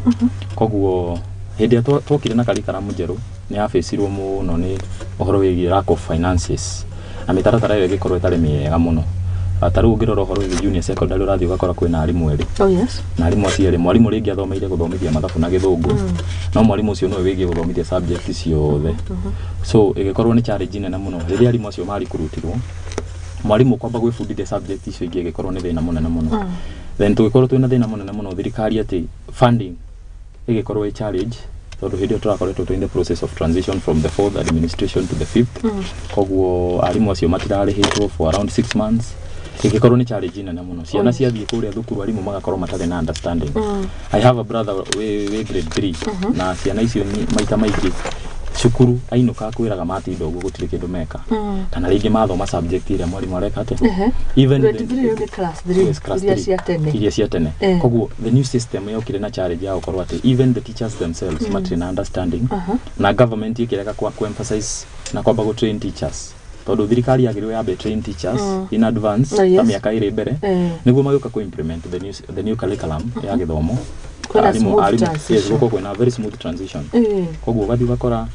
Koguo hĩndĩ ĩrĩa twokire na curriculum njerũ nĩ yabĩcirwo mũno nĩ ũhoro wĩgiĩ lack of finances na mĩtaratara ĩyo ĩgĩkorwo ĩtarĩ mĩega mũno. Ta rĩu ũngĩrora ũhoro wĩgiĩ junior secondary ũrathiĩ ũgakora kwĩna arimũ erĩ. Yes. Na arimũ acio erĩ, mwarimũ rĩngĩ athomeire gũthomithia mathabu na gĩthũngũ no mwarimũ ũcio nĩwe wĩgiĩ gũthomithia subject ciothe. So ĩgĩkorwo nĩ challenge nene mũno rĩrĩa arimũ acio marikurutirwo, mwarimũ kwamba gwĩbundithia subject icio ingĩ ĩgĩkorwo nĩ thĩna mũnene mũno. Then tũgĩkorwo twĩna thĩna mũnene mũno thirikari atĩ funding ĩgĩkorwo ĩ challenge tondũ hĩndĩ ĩyo tũrakoretwo twĩ in the process of transition from the 4th administration to the 5th. Koguo arimũ acio matirarĩhĩtwo for around 6 months. Ĩgĩkorwo nĩ challenge nene mũno. Ciana ciathiĩ kũrĩa thukuru arimũ magakorwo matarĩ na understanding. I have a brother wĩ grade 3 na ciana icio maita maingĩ cukuru ainũka kwĩraga matinda ũguo gũtirĩ kĩndũ meka kana rĩngĩ mathoma subject iria mwarimũ areka atĩ even the class 3 iria cia tene. Koguo the new system yokire na challenge ya gũkorwo atĩ even the teachers themselves matirĩ na understanding na government ĩkĩrega kwa emphasize na kwamba gũ-train teachers tondũ thirikari yagĩrĩirwo yambe train teachers in advance ta mĩaka ĩrĩ mbere nĩguo magĩũka ku-implement the new curriculum ya gĩthomo. Gũkorwo kwĩna very smooth transition. Koguo ũgathiĩ ũgakora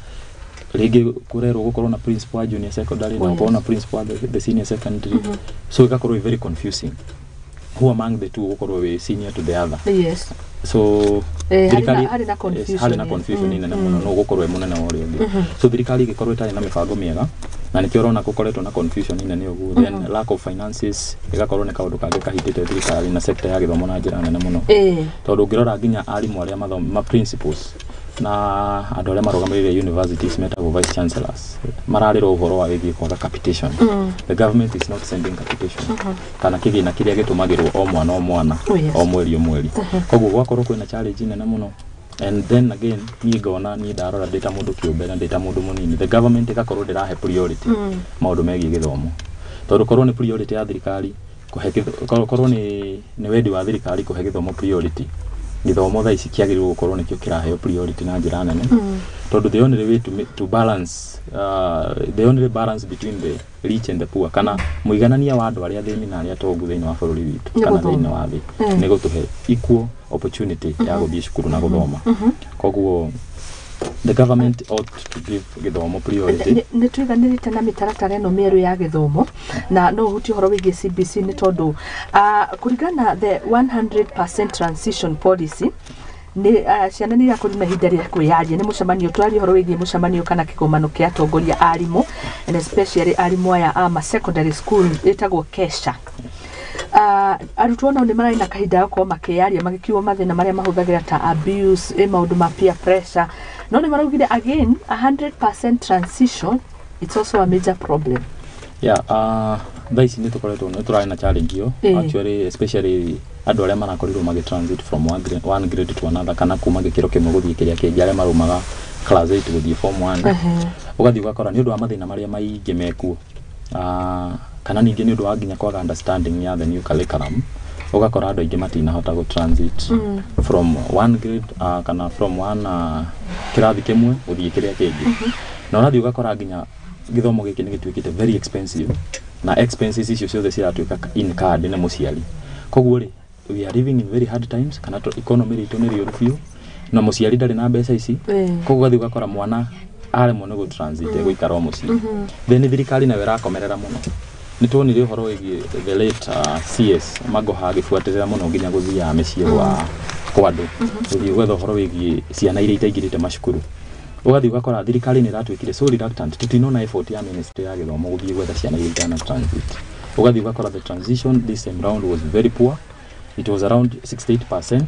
rĩngĩ kũrerwo gũkorwo na principal wa junior secondary na gũkorwo na principal wa the senior secondary. So ĩgakorwo very confusing who among the two gũkorwo wĩ senior to the other. Yes. So thirikari harĩ na confusion nene mũno no gũkorwo mũnene wa ũrĩa ũngĩ. So thirikari ĩgĩkorwo ĩtarĩ na mĩbango mĩega na nĩkĩo ũrona gũkoretwo na confusion nene ũguo. Then lack of finances ĩgakorwo nĩ kaũndũ kangĩ kahitĩte thirikari na sector ya gĩthomo na njĩra nene mũno. Tondũ ũngĩrora nginya arimũ arĩa ma principals na andũ arĩa marũgamĩrĩire universities metagwo vice chancellors mararĩrwo ũhoro wa wĩgiĩ kwaga capitation. The government is not sending capitation kana kĩgĩna kĩrĩa gĩtũmagĩrwo o mwana o mweri o mweri. Koguo gwakorwo kwĩna challenge nene mũno. And then again niĩ ngona niĩ ndarora ndĩ ta mũndũ kĩũmbe na ndĩ ta mũndũ mũnini, the government ĩgakorwo ndĩrahe priority maũndũ megiĩ gĩthomo. Tondũ korwo nĩ priority ya thirikari korwo nĩ wendi wa thirikari kũhe gĩthomo priority, gĩthomo thaa ici kĩagĩrĩirwo gũkorwo nĩkĩo kĩraheo priority na njĩra nene. Tondũ the only way to balance the only balance between the rich and the poor kana mũiganania wa andũ arĩa athĩni na arĩa atongu thĩinĩ wa bũrũri witũ kana thĩinĩ wa thĩ nĩ gũtũhe equal opportunity ya gũthiĩ cukuru na gũthoma. Koguo the government ought to give gĩthomo priority. Nĩ tuiganĩrĩte na mĩtaratara ĩno mĩerũ ya gĩthomo na no ũhutie ũhoro wĩgiĩ CBC nĩ tondũ kũringana the 100% transition policy ni ciana nĩ irakorwo na ihinda rĩa kwĩyaria. Nĩ mũcemanio twari ũhoro wĩgiĩ mũcemanio kana kĩgomano kĩa atongoria arimũ and especially arimũ aya a secondary school ĩtagwo Kesha. Arutwo nao nĩ mararĩ na kahinda gũkorwo makĩyaria magĩkiuo mathĩna marĩa mahũthagĩra ta abuse, maũndũ ma peer pressure. No nĩ maraugire again 100% transition it's also a major problem. Thaa ici nĩ tũrarĩ na challenge iyo actually especially andũ arĩa marakorirwo magĩ transit from one grade to another kana kuma gĩkĩro kĩmwe gũthiĩ kĩrĩa kĩngĩ arĩa marumaga class 8 guthie form 1 ugathi ugakora ni undu wa mathina maria maingi mekuo kana ningi ni undu wa nginya kwaga understanding ya the new curriculum ugakora andu aingi matinahota go transit from one grade kana from one kirathi kimwe guthie kiria kingi na ugathi ugakora nginya githomo giki ni gituikite very expensive na expenses icio ciothe ciratuika in card na muciari koguo ri we are living in very hard times kana economy ritu ni rio rufio na muciari ndari na mbeca ici koguo gathi ugakora mwana aremwo ni go transit guikara muci then thirikari na wera komerera muno ni tuonire horo wigi the late CS magoha gifuatirira muno nginya guthia micii kwa andu uthi gwetha horo wigi ciana iria itaingirite macukuru ugathi ugakora thirikari ni ratwikire so reluctant tutinona effort ya ministry ya githomo guthie gwetha ciana iria itana transit ugathi ugakora the transition this time round was very poor. It was around 68%.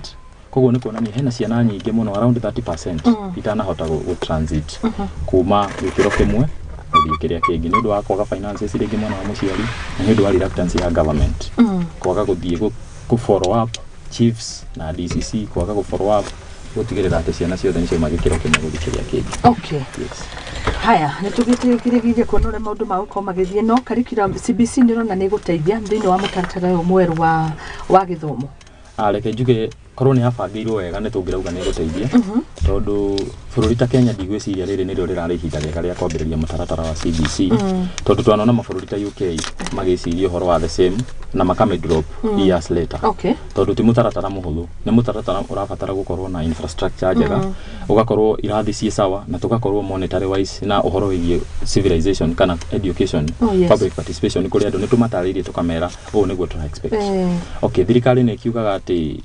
Koguo ni kuonania hena ciana nyingi muno around 30% itanahota go transit kuma gikiro kimwe guthie kiria kingi ni undu wa kwaga finances ringi mwana wa muciari na ni undu wa reluctance ya government kwaga guthie ku follow up chiefs na DCC kwaga ku follow up gutigirira ati ciana ciothe ni cioma gikiro kimwe guthie kiria kingi. Okay. Yes. Haya ni tugitigirie kuonora maundu ma gukoma githie no curriculum CBC ndirona ni guteithia thini wa mutarara uyu mweru wa githomo reke njuge korwo ni habangirwo wega ni tungirauga ni guteithia tondu bururi ta Kenya ndigwiciria riri ni rio rirari ihinda riega ria kwambiriria mutaratara wa CBC tondu twanona mabũrũri ta UK magiciria horo wa the same na makame drop years later tondu ti mutaratara muhuthu ni mutaratara urabatara gukorwo na infrastructure njega ugakorwo irathi cie sawa na tugakorwo monetary wise na uhoro wigie civilization kana education public participation kuri andu ni tumataririe tukamera o niguo tu expect thirikari ni kiugaga ati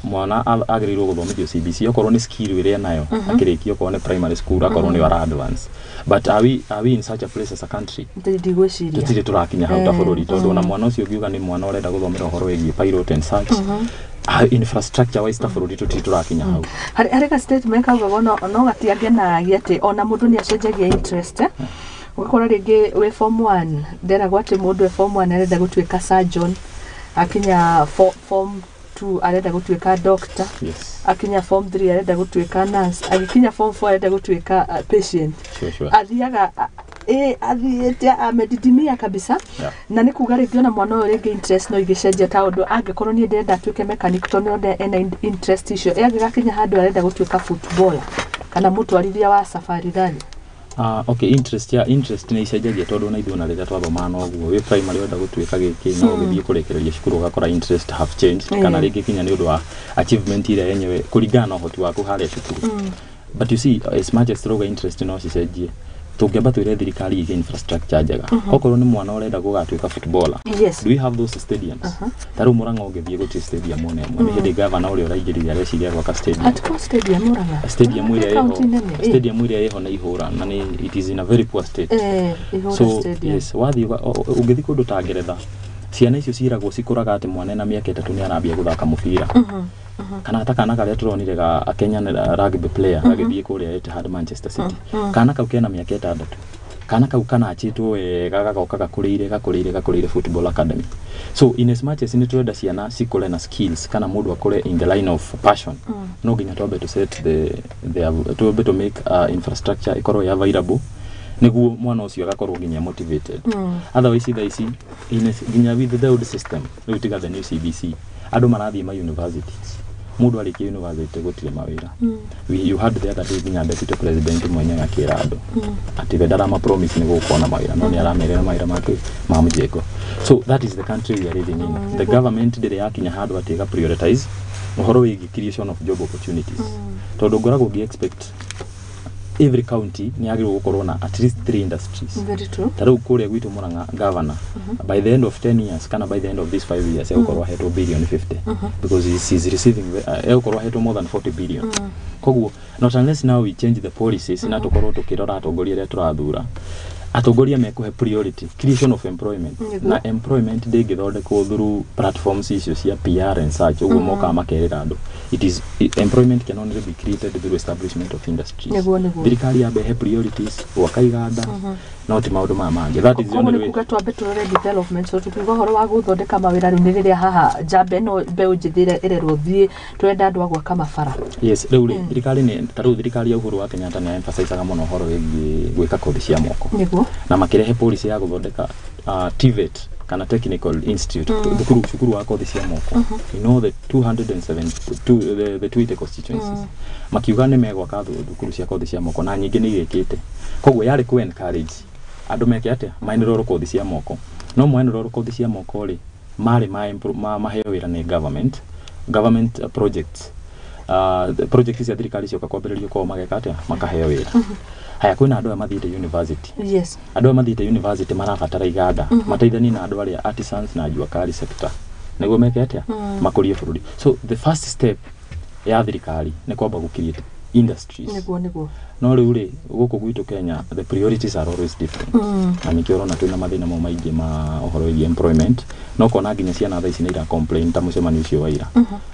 mwana agiriirwo guthomithio CBC okorwo ni skill iria nayo akirikio okorwo ni primary school akorwo ni wara advance but are we in such a place as a country ndigwiciria tutire turakinya hau ta bururi tondu na mwana ucio ngiuga ni mwana urenda guthomera uhoro wigie pilot and such infrastructure wise ta bururi tutire turakinya hau hari ka statement kauga no gatiangenagia ati ona mundu ni acenjagia interest ugakora ringi we form 1 nderagwo ati mundu we form 1 arenda gutuika surgeon akinya form 2 arenda gutuika doctor akinya form 3 arenda gutuika nurse akinya form 4 arenda gutuika patient athiaga athiete amedidimia kabisa na ni kuga ringi ona mwana uyu ringi interest no igicenjia ta undu angikorwo ni ndenda atuike mechanic to no ena interest icio agigakinya handu arenda gutuika footballer kana mutwarithia wa safari rally interest ni icenjagia tondu na ithuna riria twathoma no guo we primary wenda gutuika giki no githie kurekereria cukuru ugakora interest have changed kana ringi kinya ni undu wa achievement iria yenyewe kuringana na uhoti waku haria cukuru but you see as much as stronger interest no cicenjie tungeba twire thirikari ige infrastructure njega okorwo ni mwana urenda gugatuika footballer do we have those stadiums taru Murang'a ungethie guti stadium one ni hindi governor uri uraigiriria areciria gwaka stadium atko stadium Murang'a stadium iria yeho na ihura na ni it is in a very poor state so yes wathi ungethi kundu ta Ngeretha ciana icio ciragwo cikuraga ati mwana na miaka 3 ni arambia guthaka mubira kana hata kana karia turonire ga Kenya rugby player agithie kuria Etihad Manchester City kana kau kena miaka 6 kana kau kana achitwo wega gagoka gakurire football academy so in as much as ni turenda ciana cikore na skills kana mundu akore in the line of passion no ginya twambe to set to make infrastructure ikorwo ya available niguo mwana ucio agakorwo ginya motivated otherwise ici ginya with the old system we tiga the new CBC andu marathie ma universities mundu arikia university gutire mawira you had the other day ginya deputy president mwenye akira andu ati vedara ma promise ni gukona mawira no ni aramerera mawira make ma mujeko so that is the country we are living in the government dire yakinya handu atiga prioritize uhoro wigi creation of job opportunities tondu ngorago gi expect every county ni agirwo gukorwo na at least 3 industries very true taru kuria gwitu Murang'a governor by the end of 10 years kana by the end of these 5 years gukorwo heto billion 50 because he is receiving gukorwo heto more than 40 billion koguo not unless now we change the policies na tukorwo tukirora atongoria ria turathura atongoria mekuhe priority creation of employment na employment ndingithondekwo through platforms icio cia PR and such uguo moka makerera andu employment can only be created through establishment of industries thirikari yambe he priorities gwaka iganda no ti maundu mangĩ. That is the only way. Kuga twambe turore development, so tukiuga horo wa guthondeka mawĩra rĩu nĩ rĩrĩa haha njamba ĩno mbeũ njĩthĩ ĩrerwo thiĩ twenda andũ a gwaka mabara. Yes, rĩu rĩ thirikari nĩ tarĩu thirikari ya Uhuru wa Kenyatta nĩ emphasize mũno horo wĩgiĩ gwĩka kothi cia moko. Nĩguo. Na makĩrehe policy ya guthondeka TVET kana Technical Institute, cukuru wa kothi cia moko. You know the 207 the Twitter constituencies. Makiuga nĩ megwaka thukuru cia kothi cia moko na nyingĩ nĩ irĩkĩte. Koguo yarĩ ku encourage andũ meke atĩa maendeleo kothi cia moko. No maendeleo kothi cia moko rĩ marĩ maheo wĩra nĩ government projects. Projects cia thirikari cioka kwambĩrĩrio kwa mageka atĩa makaheo wĩra. Haya kwĩna andũ mathiĩte university. Yes. Andũ mathiĩte university marabatara iganda mateithanie na andũ arĩa artisans na ajua kari sector. Nĩguo meke atĩa makũrie bũrũri. So the first step ya thirikari nĩ kwamba gũcreate industries. Nĩguo. No rĩu rĩ gũkũ gwitũ Kenya the priorities are always different. Na nĩkĩo ũrona twĩna mathĩna mo maingĩ ma ũhoro wĩgiĩ employment. No kona nginya ciana thaa ici nĩ ira complain ta mũcemanio ũcio wa ira.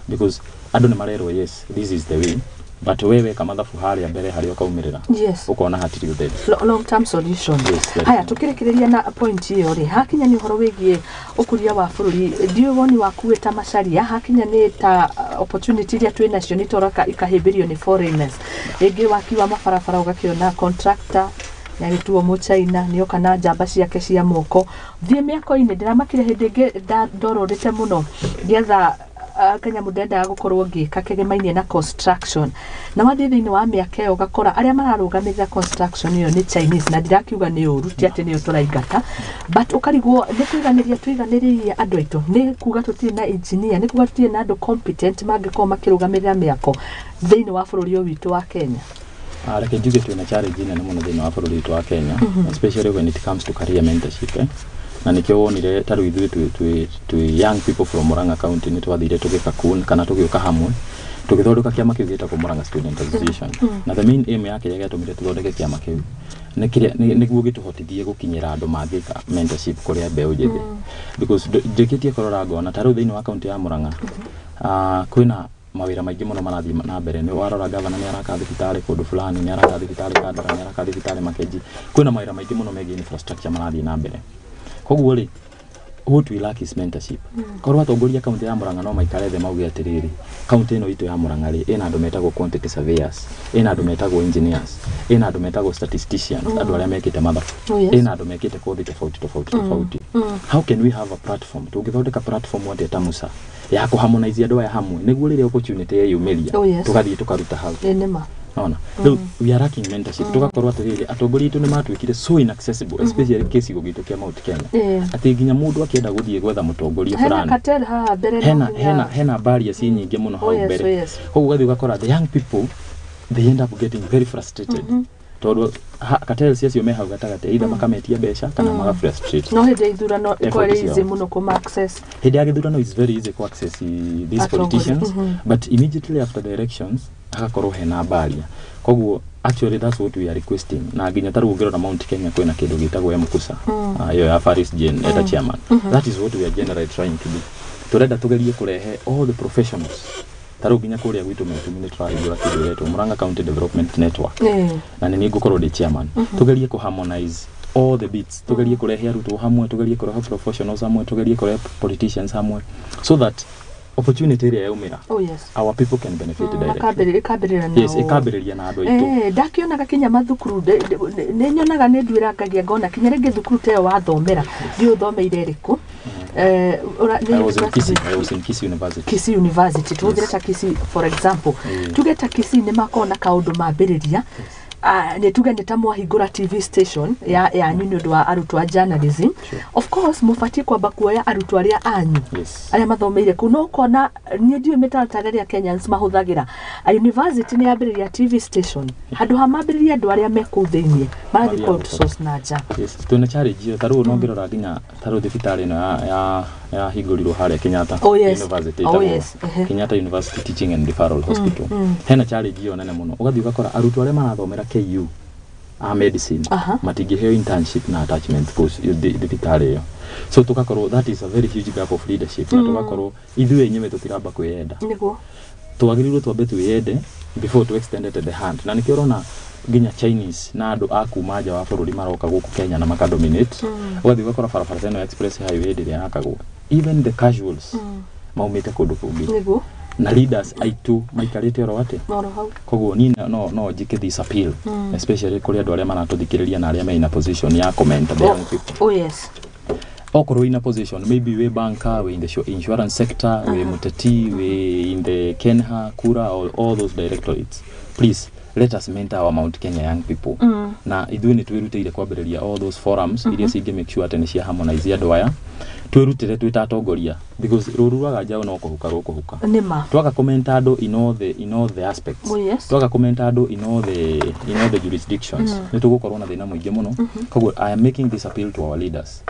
Because andũ nĩ marerwo yes this is the way. But wewe kama mathabu harĩa mbere harĩa ukaumirira ukona hatirĩ ũtheri long term solution. Haya tukirekereria na point hiyo ri hakinya ni uhoro wigie ukuria wa bururi ndio woni waku weta macaria hakinya ni ta opportunity iria twĩ nacio ni toraka ikahĩmbĩrio ni foreigners ĩngĩ waki wa mabarabara ugakiona contractor ya gĩtuo mu China nĩo kana njamba ciake cia moko thiĩ mĩako-inĩ ndĩramakire hĩndĩ ĩngĩ ndororete mũno ndietha Kenya mudenda gukorwo ngĩka kĩgĩmainie na construction na wathiĩ thĩinĩ wa mĩaka ĩyo ũgakora arĩa mararũgamĩrĩra construction ĩyo nĩ Chinese na ndirakiuga nĩ ũru ti atĩ nĩyo tũraingata but ũkarigwo nĩ twiganĩrĩrie andũ aitũ nĩ kuga tũtirĩ na engineer nĩ kuga tũtirĩ na andũ competent mangĩkorwo makĩrũgamĩrĩra mĩako thĩinĩ wa bũrũri ũyũ witũ wa Kenya. Reke njuge twĩna challenge nene mũno thĩinĩ wa bũrũri witũ wa Kenya especially when it comes to career mentorship. Na nikio wonire taru ithuĩ twĩ young people from Murang'a County nĩ twathire tũgĩka kun kana tũgĩũka hamwe tũgĩthondeka kĩama kĩu gĩtagwo Murang'a Student Association. Na the main aim yake yagĩtũmire tũthondeke kĩama kĩu nĩguo gĩtũhotithie gũkinyĩra andũ mangĩka mentorship kũrĩ mbeũ njĩthĩ because njĩkĩtie kũrora ngona tarĩu thĩinĩ wa kaunti ya Murang'a kwĩna mawĩra maingĩ mũno marathiĩ na mbere nĩ warora gavana nĩ araka thibitarĩ kũndũ fulani nĩ araka thibitarĩ Kandara nĩ araka thibitarĩ Makenji kwĩna mawĩra maingĩ mũno megiĩ infrastructure marathiĩ na mbere. Koguo rĩ what we lack is mentorship. Korwo atongoria kaunti ya Murang'a no maikare thĩ mauge atĩrĩrĩ kaunti ĩno itũ ya Murang'a rĩ ĩna andũ metagwo quantity surveyors ĩna andũ metagwo engineers ĩna andũ metagwo statisticians andũ arĩa mekĩte mathabu ĩna andũ mekĩte kothi tofauti. How can we have a platform tũngĩthondeka platform atĩa ta Musa ya kũharmonize andũ aya hamwe nĩguo rĩrĩa opportunity yeyumiria tũgathiĩ tũkaruta hau. Ona we are lacking mentorship tugakorwo atĩrĩrĩ atongoria itũ nĩ matuĩkire so inaccessible especially gĩcigo gitũ kĩa Mount Kenya atĩ nginya mũndũ akĩenda gũthiĩ gwetha mũtongoria fulani hena barriers nyingĩ mũno hau mbere. Koguo gathiĩ ugakora the young people they end up getting very frustrated tondũ cartel ciacio me hau gatagatĩ either makametia mbeca kana maga frustrate. No hĩndĩ ithurano ĩkorwo easy mũno kuma access. Hĩndĩ ya gĩthurano is very easy to access these politicians but immediately after the elections hagakorwo hena barrier. Koguo actually that's what we are requesting na nginya tarũ ngĩrora Mount Kenya kwĩna kĩndũ gĩtagwo Mkusa yo ya Faris Jane eta chairman. That is what we are generally trying to do. Tũrenda tũgerie kũrehe all the professionals tarũ nginya kũrĩa gwitũ mĩtumĩ nĩ tũrahingũra kĩndũ gĩtagwo Murang'a County Development Network na nĩ ngũkorwo ndĩ chairman. Tũgerie kũharmonize all the bits tũgerie kũrehe arutwo hamwe tũgerie kũrehe professionals hamwe tũgerie kũrehe politicians hamwe so that opportunity area yaumira our people can benefit directly. Yes, ikambĩrĩria na andũ aitũ. Ndakĩonaga kinya mathukuru nĩ nyonaga nĩ nduĩrangagia ngona kinya rĩngĩ thukuru teyo wathomera nĩ ũthomeire rĩkũ. I was in Kisii University. Kisii University tũthire ta Kisii for example tuge ta Kisii nĩ makona kaũndũ mambĩrĩria nĩ tuge nĩ ta mwahingũra TV station ya nĩ ũndũ wa arutwo a journalism. Of course mũbatiĩ kwamba kuoya arutwo arĩa anyu arĩa mathomeire kũu no ũkona niĩ ndiũĩ mĩtaratara ĩrĩa Kenyans mahũthagĩra university nĩ yambĩrĩria TV station handũ ha mambĩrĩria andũ arĩa me kũu thĩinĩ marathiĩ cold source na nja. Twĩna challenge ĩyo tarũ no ngĩrora nginya tarũ thibitarĩ ĩno ya hingũrirwo harĩa Kenyatta University Kenyatta University Teaching and Referral Hospital. Hena challenge ĩyo nene mũno ũgathiĩ ũgakora arutwo arĩa marathomera KU medicine matingĩheo internship na attachment course thibitarĩ ĩyo. So tugakorwo that is a very huge gap of leadership na tugakorwo ithuĩ enyewe tũtiramba kwĩyenda. Twagĩrĩirwo twambe twĩyende before to extended the hand na nĩkĩo ũrona nginya Chinese na andu akuma nja wa bururi maroka guku Kenya na makadominate ugathi gakora barabara eno express highway ndiria yakagwo even the casuals maumite kundu kungi na leaders aitu maikarite oro ate koguo ni no njike this appeal especially kuri andu aria maratuthikiriria na aria me in a position ya comment the young people. Oh yes. Okoro in a position, maybe we banker, we in the insurance sector, we muteti, we in the Kenha, Kura, all those directorates. Please, let us mentor our Mount Kenya young people. Na iduni twirutire kwambiriria all those forums, iria singe make sure atene cia harmonize andu aya. Twirutire twitatongoria because rururaga njao no kuhuka rukuhuka. Nima. Twaka comment andu in all the aspects. Oh, yes. Twaka comment andu in all the jurisdictions. Nitugukorwo na thina muingi muno. Koguo I am making this appeal to our leaders.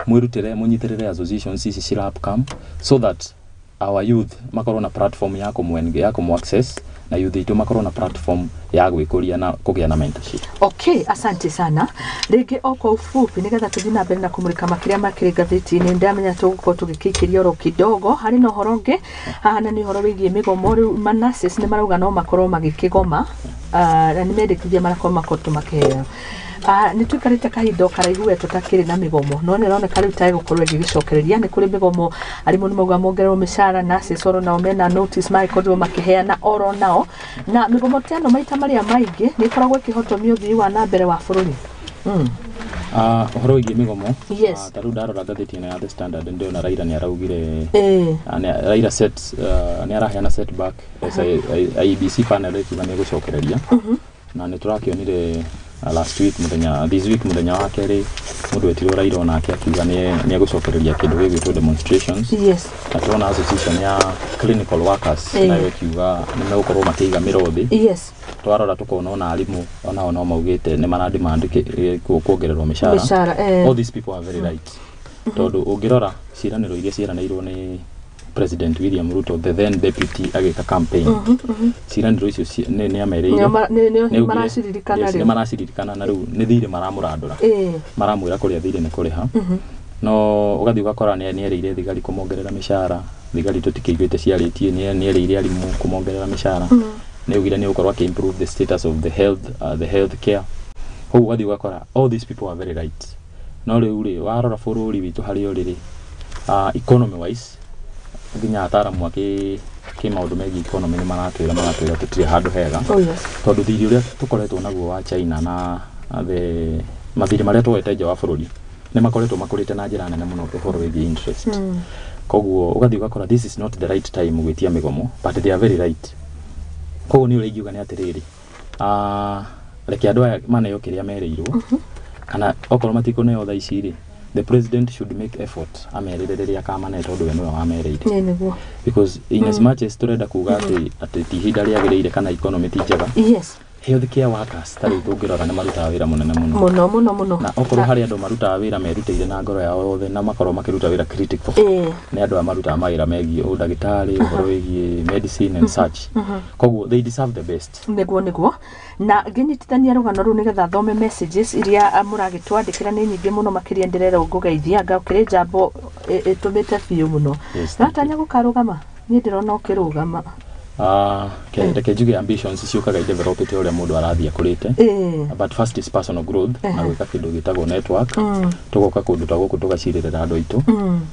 Mwirutire munyitirire associations ici cira upcome so that our youth makorwo na platform ya kumu access na youth itu makorwo na platform ya gwikuria na kugia na mentorship. Okay, asante sana. Rege oko ufupi nigetha tuthi na mbere na kumurika makiria makiri gatheti-ini ndamenya tuguko tugikikiria oro kidogo hari no horonge na ni horo wigie migomo riu manases ni marauga no makorwo magikigoma na ni mendekithia marakorwo makotu makeheo. Ni twikarite kahindo karaihu we tutakiri na migomo no ni rone kari utai gukorwo gigicokereria ni kuri migomo arimu ni mauga mongerero mishara na sesoro na omena notice mai kodwo makiheana oro nao na migomo teno maita maria maingi ni koragwo kihotomio thii wa na mbere wa bururi. Horo igi migomo yes. Taru ndarora gatheti-ini ya The Standard ndio na Raila ni araugire Raila set ni araheana setback IEBC panel ikiuga ni gucokereria na ni turakionire last week this week muthenya wa keri mundu wetiro Raila ona akiuga ni gucokereria kindu gigwitwo demonstrations. Yes. Atona association ya clinical workers na ikiuga ni megukorwo makiiga mirothi. Yes. Twarora tukona ona arimu ona no maugite ni marademand kuongererwo mishara. All these people are very right. Tondu ungirora ciraniro iria ciranirwo ni President William Ruto, the then deputy agika campaign. Ciraniro icio ni amereire ni maracirikana na riu ni thire maramurandura maramwira kuria thire ni kuriha no ugathi ugakora ni ereire thigari kumongerera mishara thigari tutikiguite ciaritie ni ereire arimu kumongerera mishara ni ugira ni ukorwa ke improve the status of the health care ho ugathi ugakora all these people are very right no riu warora bururi witu hari oriri economy wise nginya ataramu ki maundu megi economy ni maratwira tutire handu hega. Oh yes. Tondu thiri uria tukoretwo naguo wa China na the mathiri maria twete nja wa bururi ni makoretwo makurite na njira nene muno uhoro wigi interest. Koguo ugathi ugakora this is not the right time gwitia migomo but they are very right. Koguo ni urigiuga ni atiriri reke andu aya manayo kiria mereirwo kana okorwo matiko nayo tha ici ri the president should make effort amererere akamane tondu we no wamereire because in as much as turenda kuga ati tihinda riagirire kana economy ti njega. Yes. Health care workers tari tungirora ni marutaga wira munene muno na okorwo hari andu marutaga wira merutire na ngoro yao yothe na makorwo makiruta wira critical ni andu marutaga mawira megie udagitari uhoro wigie medicine and such. Koguo they deserve the best. Niguo na nginyitithania rugano ru nigetha thome messages iria muragitwandikira ni nyingi muno makiria ndirera ngugeithia ngaukire jambo itumite fiu muno natanya gukarugama ni ndirona ukirugama reke njuge ambitions ciukaga idevelopite uria mundu arathia kurite but first is personal growth na gwika kindu gitagwo network tugoka kundu ta guku tugacirira andu aitu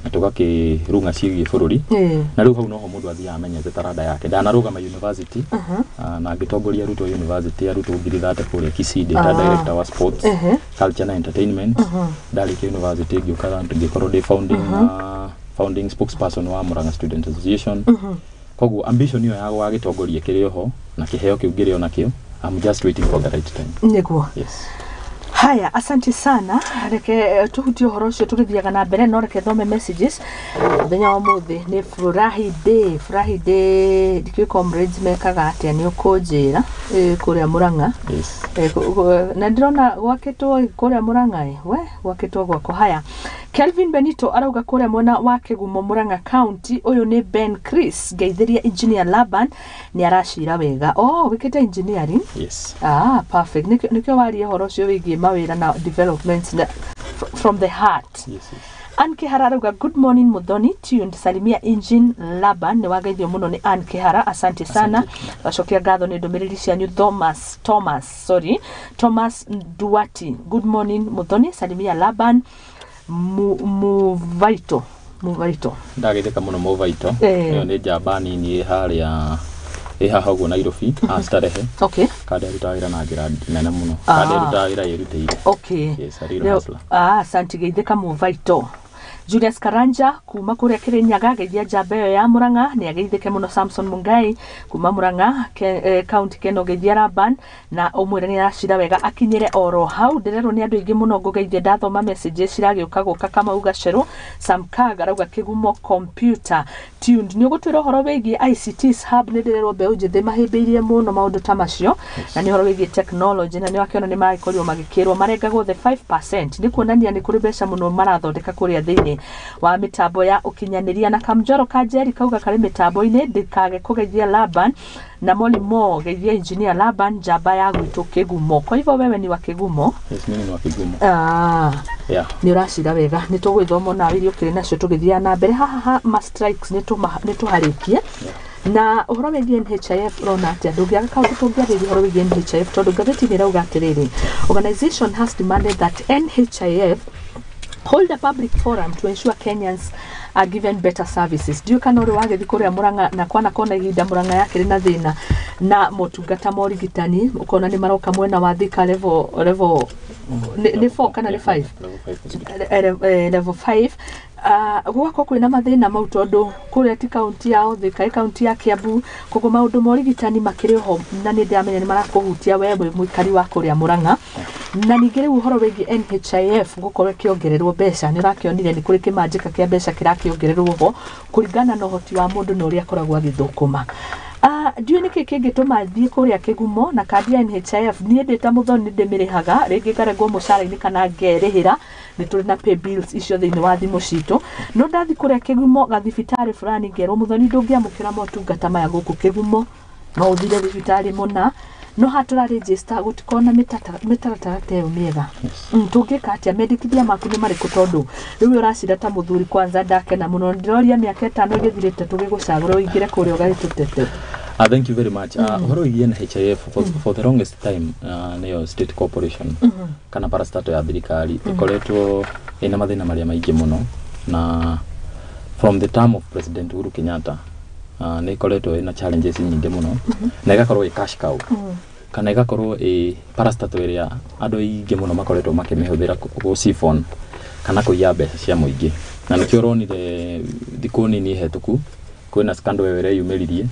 na tugakirunga ciigi bururi na riu hau noho mundu athia amenyete taranda yake ndanarugama university na ngitongoria Ruto University aruto ngiri 30 kuria Kisii ta director wa sports culture and entertainment Dalike University ngiukaga ngikorwo ndi founding spokesperson wa Murang'a Student Association. Koguo ambition yo yago agitongoria kirio ho na kiheo kiu ngirio nakio. I'm just waiting for the right time. Niguo. Yes. Haya, asante sana. Reke tuhutie horo ucio turithiaga na mbere no reke thome messages. Thenya wa muthi ni furahi day dikwi comrades mekaga atia ni ukunjira kuria Murang'a. Yes. Na ndirona gwakitwo kuria Murang'a we gwakitwo gwako. Haya, Kelvin Benito arauga kuria mwena wa Kigumo Murang'a County uyu ni Ben Chris geithiria engineer Laban ni arashira wega. Wikite engineering? Yes. Perfect. Nikyo wari horo ucio wigie mawira na developments from the heart. Yes. Ann Kihara arauga good morning Muthoni tuned salimia engine Laban ni wageithio muno ni Ann Kihara asante sana gacokia ngatho ni ndumiriri cianyu Thomas Duati good morning Muthoni salimia Laban Muvaito ndagitheka muno Muvaito iyo ni jabani ni haria haha guo Nairobi Starehe okay kada rutawira na njira nene muno kada rutawira yerutire okay yes arira hasla asante geitheka Muvaito Julius Karanja kuma kuria Kirinyaga geithia njamba iyo ya Muranga ni ageithike muno Samson Mungai kuma Muranga county Keno geithia Laban na umwire ni aracira wega akinyire oro hau ndirero ni andu ingi muno ngugeithia ndathoma messages ciragiuka guka kama ugaceru Samkaga arauga Kigumo computer tuned ni ugutwira horo wigi ICT hub ni ndirero mbeu njithi mahimbiirie muno maundu ta macio na ni horo wigi technology na ni wakiona ni magikorio magikirwo marengagwo the 5% ni kuonania ni kuri mbeca muno marathondeka kuria thiini wa mitambo ya ukinyaniria na Kamjoro Kajeri kauga kari mitambo-ini ndikage kugeithia Laban na Molimo geithia engineer Laban njamba ya gwitu Kigumo kwa hivyo wewe ni wa Kigumo yes mimi ni wa Kigumo yeah ni uracira wega ni tugwithoma na wirio kire nacio tugithia na mbere haha ma strikes ni tuharikie na uhoro wigi NHIF rona atia ndungiaga kaundu tungiarĩria uhoro wigi NHIF tondu ngathĩti nĩ rauga atĩrĩrĩ organization has demanded that NHIF hold a public forum to ensure Kenyans are given better services. Dio kana uri wagethi kuria Muranga na kwana kona ihinda Muranga yake rina thina na motungata ma urigitani ukona ni maroka mwena wa Thika level ni 4 kana ni 5 level 5 gwako kwina mathina mau tondu kuria ti county yao Thika county ya Kiambu kogo maundu ma urigitani makiri ho na ni ndamenya ni marakuhutia wewe mwikari wa kuria Muranga na ningire uhoro wigi NHIF gukorwo kiongererwo mbeca ni rakionire ni kuri kimanjika kia mbeca kirakiongererwo ho kuringana na uhoti wa mundu na uria akoragwo agithukuma ndiyo niki kingituma thie kuria Kigumo na kandi ya NHIF nie ndita Muthoni ndimirihaga ringi ngarengwo mucara-ini kana ngerihira ni turi na pay bills icio thiini wa thimu citu no ndathi kuria Kigumo gathibitari fulani ngerwo Muthoni ndungiamukira motungata maya guku Kigumo no uthire thibitari muna no hatura register gutikona mitaratara teo miega tungika atia medikithia maku ni mariku tondu riu uracira ta muthuri kwanza ndake na muno ndiroria miaka 5 igithirite tugigucagura uingire kuria ugaritutete thank you very much horo igi NHIF for the longest time nayo state corporation kana parastato ya thirikari ikoretwo ina mathina maria maingi muno na from the time of President Uhuru Kenyatta ni ikoretwo ina challenges nyingi muno na igakorwo cash cow kana igakorwo parastato iria andu aingi muno makoretwo makimihũthĩra go siphon kana kuiya mbeca cia muingi na nikio uronire thiku nini hetũku kwina scandal ĩrĩa yumĩririe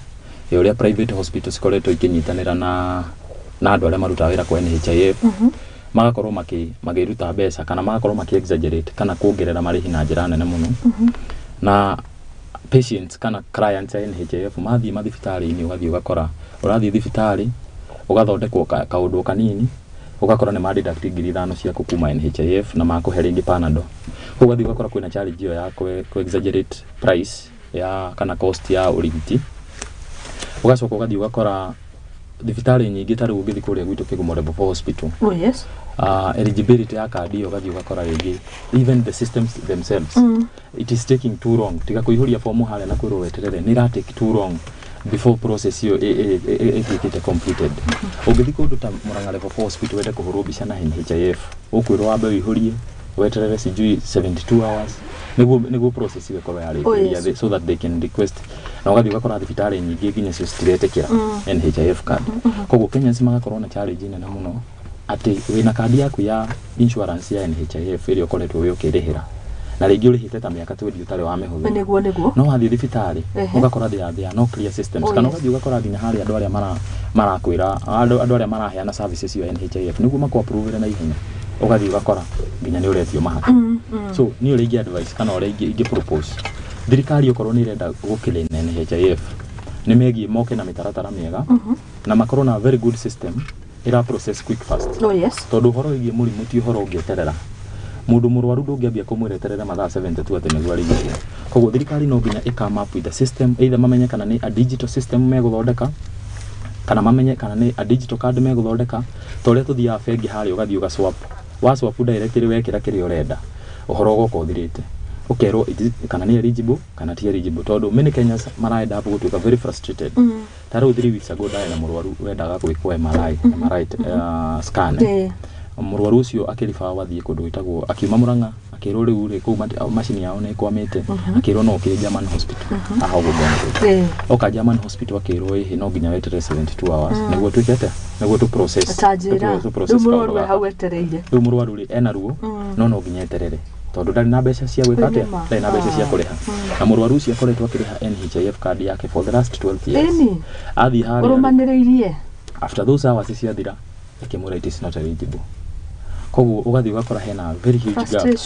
uria private hospitals ikoretwo ikinyitanĩra na andu aria marutaga wĩra kwa NHIF magakorwo magiruta mbeca kana magakorwo exaggerate kana kuongerera marĩhi na njĩra nene muno na patients kana clients ya NHIF mathii mathibitari-ini ugathii ugakora urathii thibitari ugathondekwo kaundu kanini ugakora ni madeduct ngiri 5 cia kuma NHIF na makuhe ringi Panadol ugathii ugakora kwina challenge iyo ya ku exaggerate price ya kana cost ya urigiti ugacoka ugathii ugakora thibitari nyingi tari ungithi kuria gwitu Kigumo Level 4 Hospital yes eligibility ya kadi ugathii ugakora ringi even the systems themselves it is taking too long tiga kuihuria form hale na kwiro weterere ni ra take too long before process yo get completed ugithi kundu ta Muranga Level 4 Hospital wete kuhuru bica na NHIF ukwiro wambe wihurie weterere sijui 72 hours niguo process ikorwo yari so that they can request na ugathii ugakora thibitari nyingi nginya cio citiretekera NHIF card koguo Kenyans magakorwo na challenge nene muno ati wina kadi yaku ya insurance ya NHIF iria ukoretwo wi ukirihira na ringi urihite ta miaka 20 utari wa mihuthu niguo no wathii thibitari ugakora thia no clear systems kana ugathii ugakora nginya hari andu aria marakwira andu aria maraheana services ya NHIF niguo mako approve na ihenya ugathii ugakora nginya ni uretio mahaka so ni uringi advice kana uringi propose thirikari ukorwo ni irenda gukile na NHIF ni megie moke na mitaratara miega na makorwo na very good system ira process quick fast yes tondu horo igi murimu ti horo ngieterera mundu murwaru ndungiambia kumwireterera mathaa 72 ati niguo arigitwo koguo thirikari no nginya come up with the system either mamenye kana ni a digital system meguthondeka kana mamenye kana ni a digital card meguthondeka toria tuthia bengi hari ugathii ugaswap wa swap directly wekira kiri urenda uhoro goko thirite ukero kana ni eligible kana ti eligible tondu many Kenyans maraenda hapo gutuika very frustrated taro 3 weeks ago ndari na murwaru wendaga gwikwo MRI scan murwaru ucio akirifa wathie kundu witagwo akiuma Murang'a akirwo riu ri ku machine yao ni kwamite akirwo no kiri German hospital aho gubongo oka German hospital akirwo hi no nginya wetere 72 hours niguo twikete niguo tu process murwaru hau etereire riu murwaru ri ena ruo no nginya eterere tondu ndari na mbeca cia gwika atia ndari na mbeca cia kuriha na murwaru ucio akoretwo akiriha NHIF card yake for the last 12 years athi hari urumaniriirie after those hours ciathira ikimura it is not eligible koguo ugathi ugakora hena very huge gap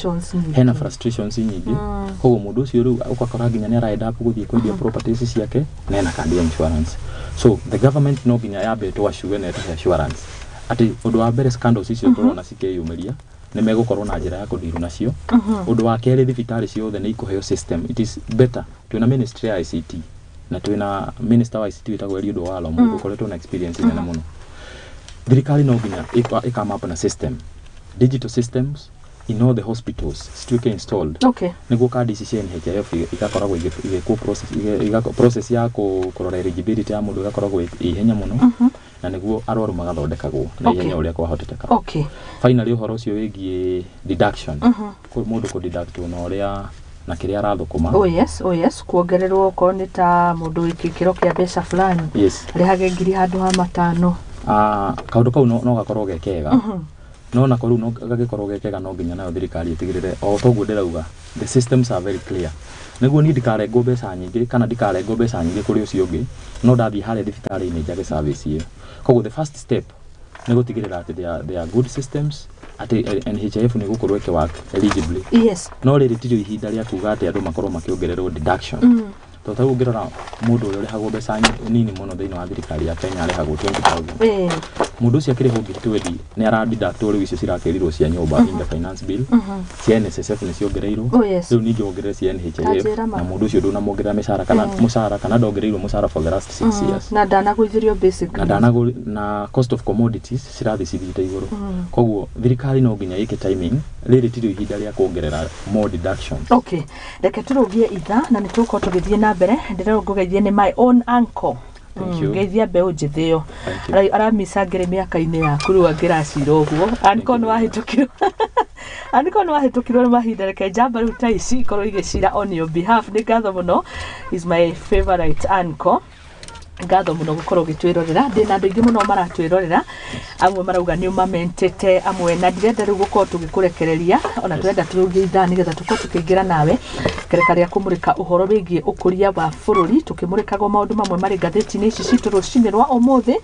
hena frustrations nyingi koguo mundu ucio riu ukakora nginya ni araenda hapo guthie kwendia properties ciake na ena card ya insurance so the government no nginya yabe to assure na insurance ati undu wa mbere scandals icio turona cikeyumiria ni megukorwo na njira ya kudhiru nacio undu wa keri thibitari ciothe ni ikuheo system it is better twina ministry ya ICT na twina minister wa ICT witagwo Eliud Walo mundu ukoretwo na experience nene muno thirikari no nginya ikama up na system digital systems in all the hospitals situke installed niguo card ici cia NHIF igakoragwo igikuo process ya kurora eligibility ya mundu igakoragwo ihenya muno na niguo arwaru magathondekagwo na ihenya uria kwahoteteka finally uhoro ucio wigie deduction mundu ku deduct no uria na kiria arathukuma yes kuongererwo ko ni ta mundu wikikiro kia mbeca fulani rihage ngiri handu ha matano kaundu kau no gakorwo gekega no na koru no gagikorwo gekega no nginya nayo thirikari itigirire o toguo ndirauga the systems are very clear niguo ni ndikarengo mbeca nyingi kana ndikarengo mbeca nyingi kuri ucio ungi no ndathi hare thibitari ni njage service iyo koguo the first step ni gutigirira ati they are good systems ati NHIF ni gukorwo ke work eligibly no riri tiri ihinda ria kuga ati andu makorwo makiongererwo deduction tota ungirora mundu uri rehagwo mbeca nini muno thiini wa thirikari ya Kenya arehagwo 20,000 mundu ucio akiri hungi twendi ni aradida tori icio cirakirirwo cia nyumba in the finance bill cia NSSF ni ciongereirwo riu ningi ongerere cia NHIF na mundu ucio nduna mongerera mushara kana ndongereirwo mushara for the last 6 years na ndanagwithirio basic na cost of commodities cirathi cithite iguru koguo thirikari no nginya yike timing riri tiri ihinda ria kuongerera more deductions reke turugie itha na nituko tugithie na mbere ndiro ngugeithie ni my own uncle ngeithia mbeu njithio aramicangire miaka-ini yaku riu angiracira uguo aniko ni wahitukirwo ni mahinda reke njamba riu ta ici ikorwo igicira on your behalf ni ngatho muno is my favorite uncle ngatho muno gukorwo gitwirorera ndina andu ingi muno maratwirorera amwe marauga ni umamentete amwe na ndirenda riu gukorwo tugikurekereria ona turenda turugie itha nigetha tukorwo tukiingira nawe kereka ria kumurika uhoro wigie ukuria wa bururi tukimurikago maundu mamwe mari ngatheti-ini ici citu rucini rwa umuthi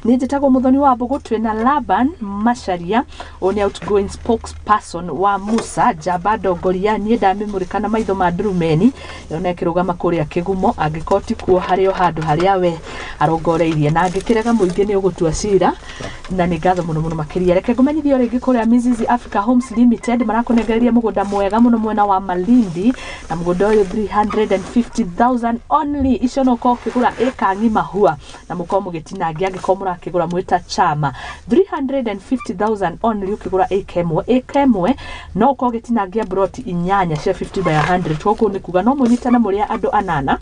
ni njitagwo Muthoni wa Mbugu twina Laban Macharia oni outgoing spokesperson wa Musa Jabadongoria ni ndamimurika na maitho ma Ndurumeni yona kirugama kuria kigumo angikoti kuo hario handu haria we arongoreirie na ngikirega muingi ni ugutua cira na ni ngatho muno muno makiria reke ngumenyithio ringi kuria Mizizi Africa Homes Limited marakunegereria mugunda mwega muno mwena wa Malindi na mugunda uyu 350,000 only icio no ko kigura eka ngima hua na muko mugitinangia angiko murakigura mwita chama 350,000 only ukigura ekemwe no ko gitinangia broti inyanya cia 50 by 100 toko ni kuga no munyitana muria andu anana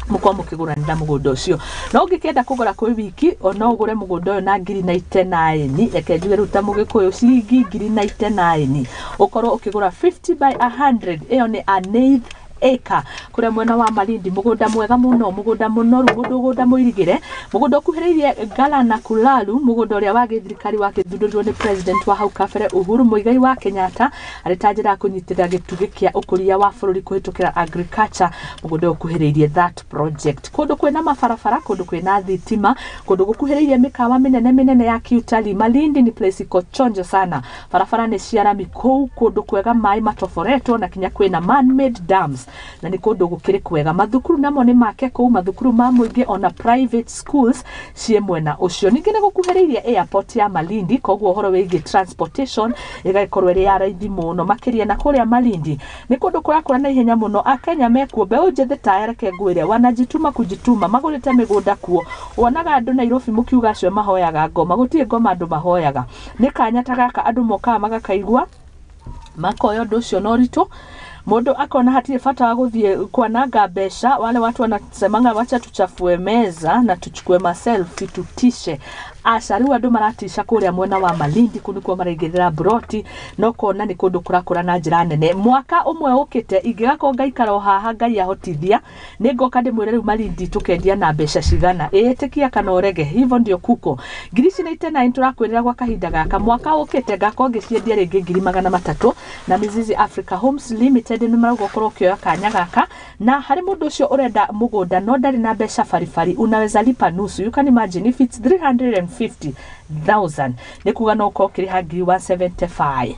mukwa mukiguranira mugunda ucio no ngikenda kugura kwi wiki ona ugure mugunda uyu na 99 reke njuge ruta mugikuyu ciringi 99 ukorwo ukigura 50 by 100 iyo ni aneighth eka kuria mwena wa Malindi mugunda mwega muno mugunda munoru mugunda muirigire mugunda ukuhiririe Gala na Kulalu mugunda uria wa githirikari wa kithundurirwo ni president wa hau kabere Uhuru Muigai wa Kenyatta aritanjira kunyitira gitugi kia ukuria wa bururi kuhitukira agriculture mugunda ukuhiririe that project kundu kwina mabarabara kundu kwina thitima kundu gukuhiririe mikawa minene ya kiutali Malindi ni place iko chonjo sana barabara ni ciarami kou kundu kwega mai matoforetwo na kinya kwina man made dams na ni kundu gukiri kwega mathukuru namo ni make kou mathukuru ma muingi ona private schools cie mwena ucio ningi ni gukuhiririe airport ya Malindi koguo uhoro wigi transportation igaikorwo iri ya raithi muno makiria na kuria Malindi ni kundu kurakura na ihenya muno akenya mekuo mbeu njithi tayareke ngwire wanajituma kujituma magurite migunda kuo wonaga andu Nairobi mukiuga acio mahoyaga ngoma gutie ngoma andu mahoyaga ni kanya ta gaka andu moka magakaigua makoyo ndu ucio no ritu Mundu akona hatirĩ bata wa gũthiĩ kwananga mbeca. Wale watu wanasemanga wacha tuchafue meza na tuchukue maselfie tutishe. Aca rĩu andũ maratisha kũrĩa mwena wa Malindi kunikuo maraigĩrĩra broti no kona nĩ kũndũ kũrakũra na njĩra nene. Mwaka umwe ũkĩte ingĩgakorwo ngaikara haha Ngai ahotithia nĩngoka ndĩmwĩre rĩu Malindi tukendia na mbeca cigana. Ĩtĩkia kana ũrege, hivyo ndio kuko. 29 turakwĩrĩra gwa kahinda gaka. Mwaka ũkĩte ngakorwo ngĩciendia rĩngĩ 300 na Mizizi Africa Homes Limited nĩ marauga ũkorwo ũkĩoya kanya gaka. Na harĩ mũndũ ũcio ũrenda mũgũnda no ndarĩ na mbeca baribari, unaweza lipa nusu. You can imagine if it's 350,000 nĩ kuga no ũkorwo ũkĩrĩha 175.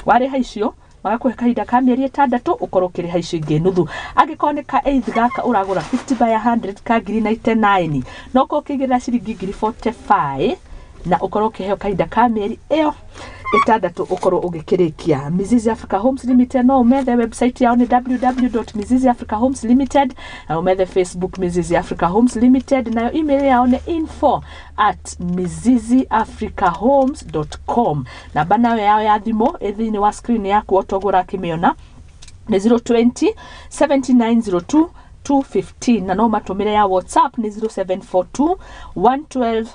Warĩha icio magakũhe kahinda ka mĩeri 6 ũkorwo ũkĩrĩha icio ingĩ nuthu. Angĩkorwo nĩ ka 8 gaka ũragũra 50 by 100 ka 99 no ũkorwo ũkĩigĩrĩra ciringi 45 na ukorwo ukiheo kahinda ka mĩeri ĩyo 6 ukorwo ugikirikia. Mizizi Africa Homes Limited no umethe website yao ni www.miziziafricahomesLimited na umethe Facebook Mizizi Africa Homes Limited na email yao ni info@miziziafricahomes.com na bana yao ya thimo ethini wa screen yaku otogora kimiona ni 020 7902 215 na no matumire ya WhatsApp ni 0742 112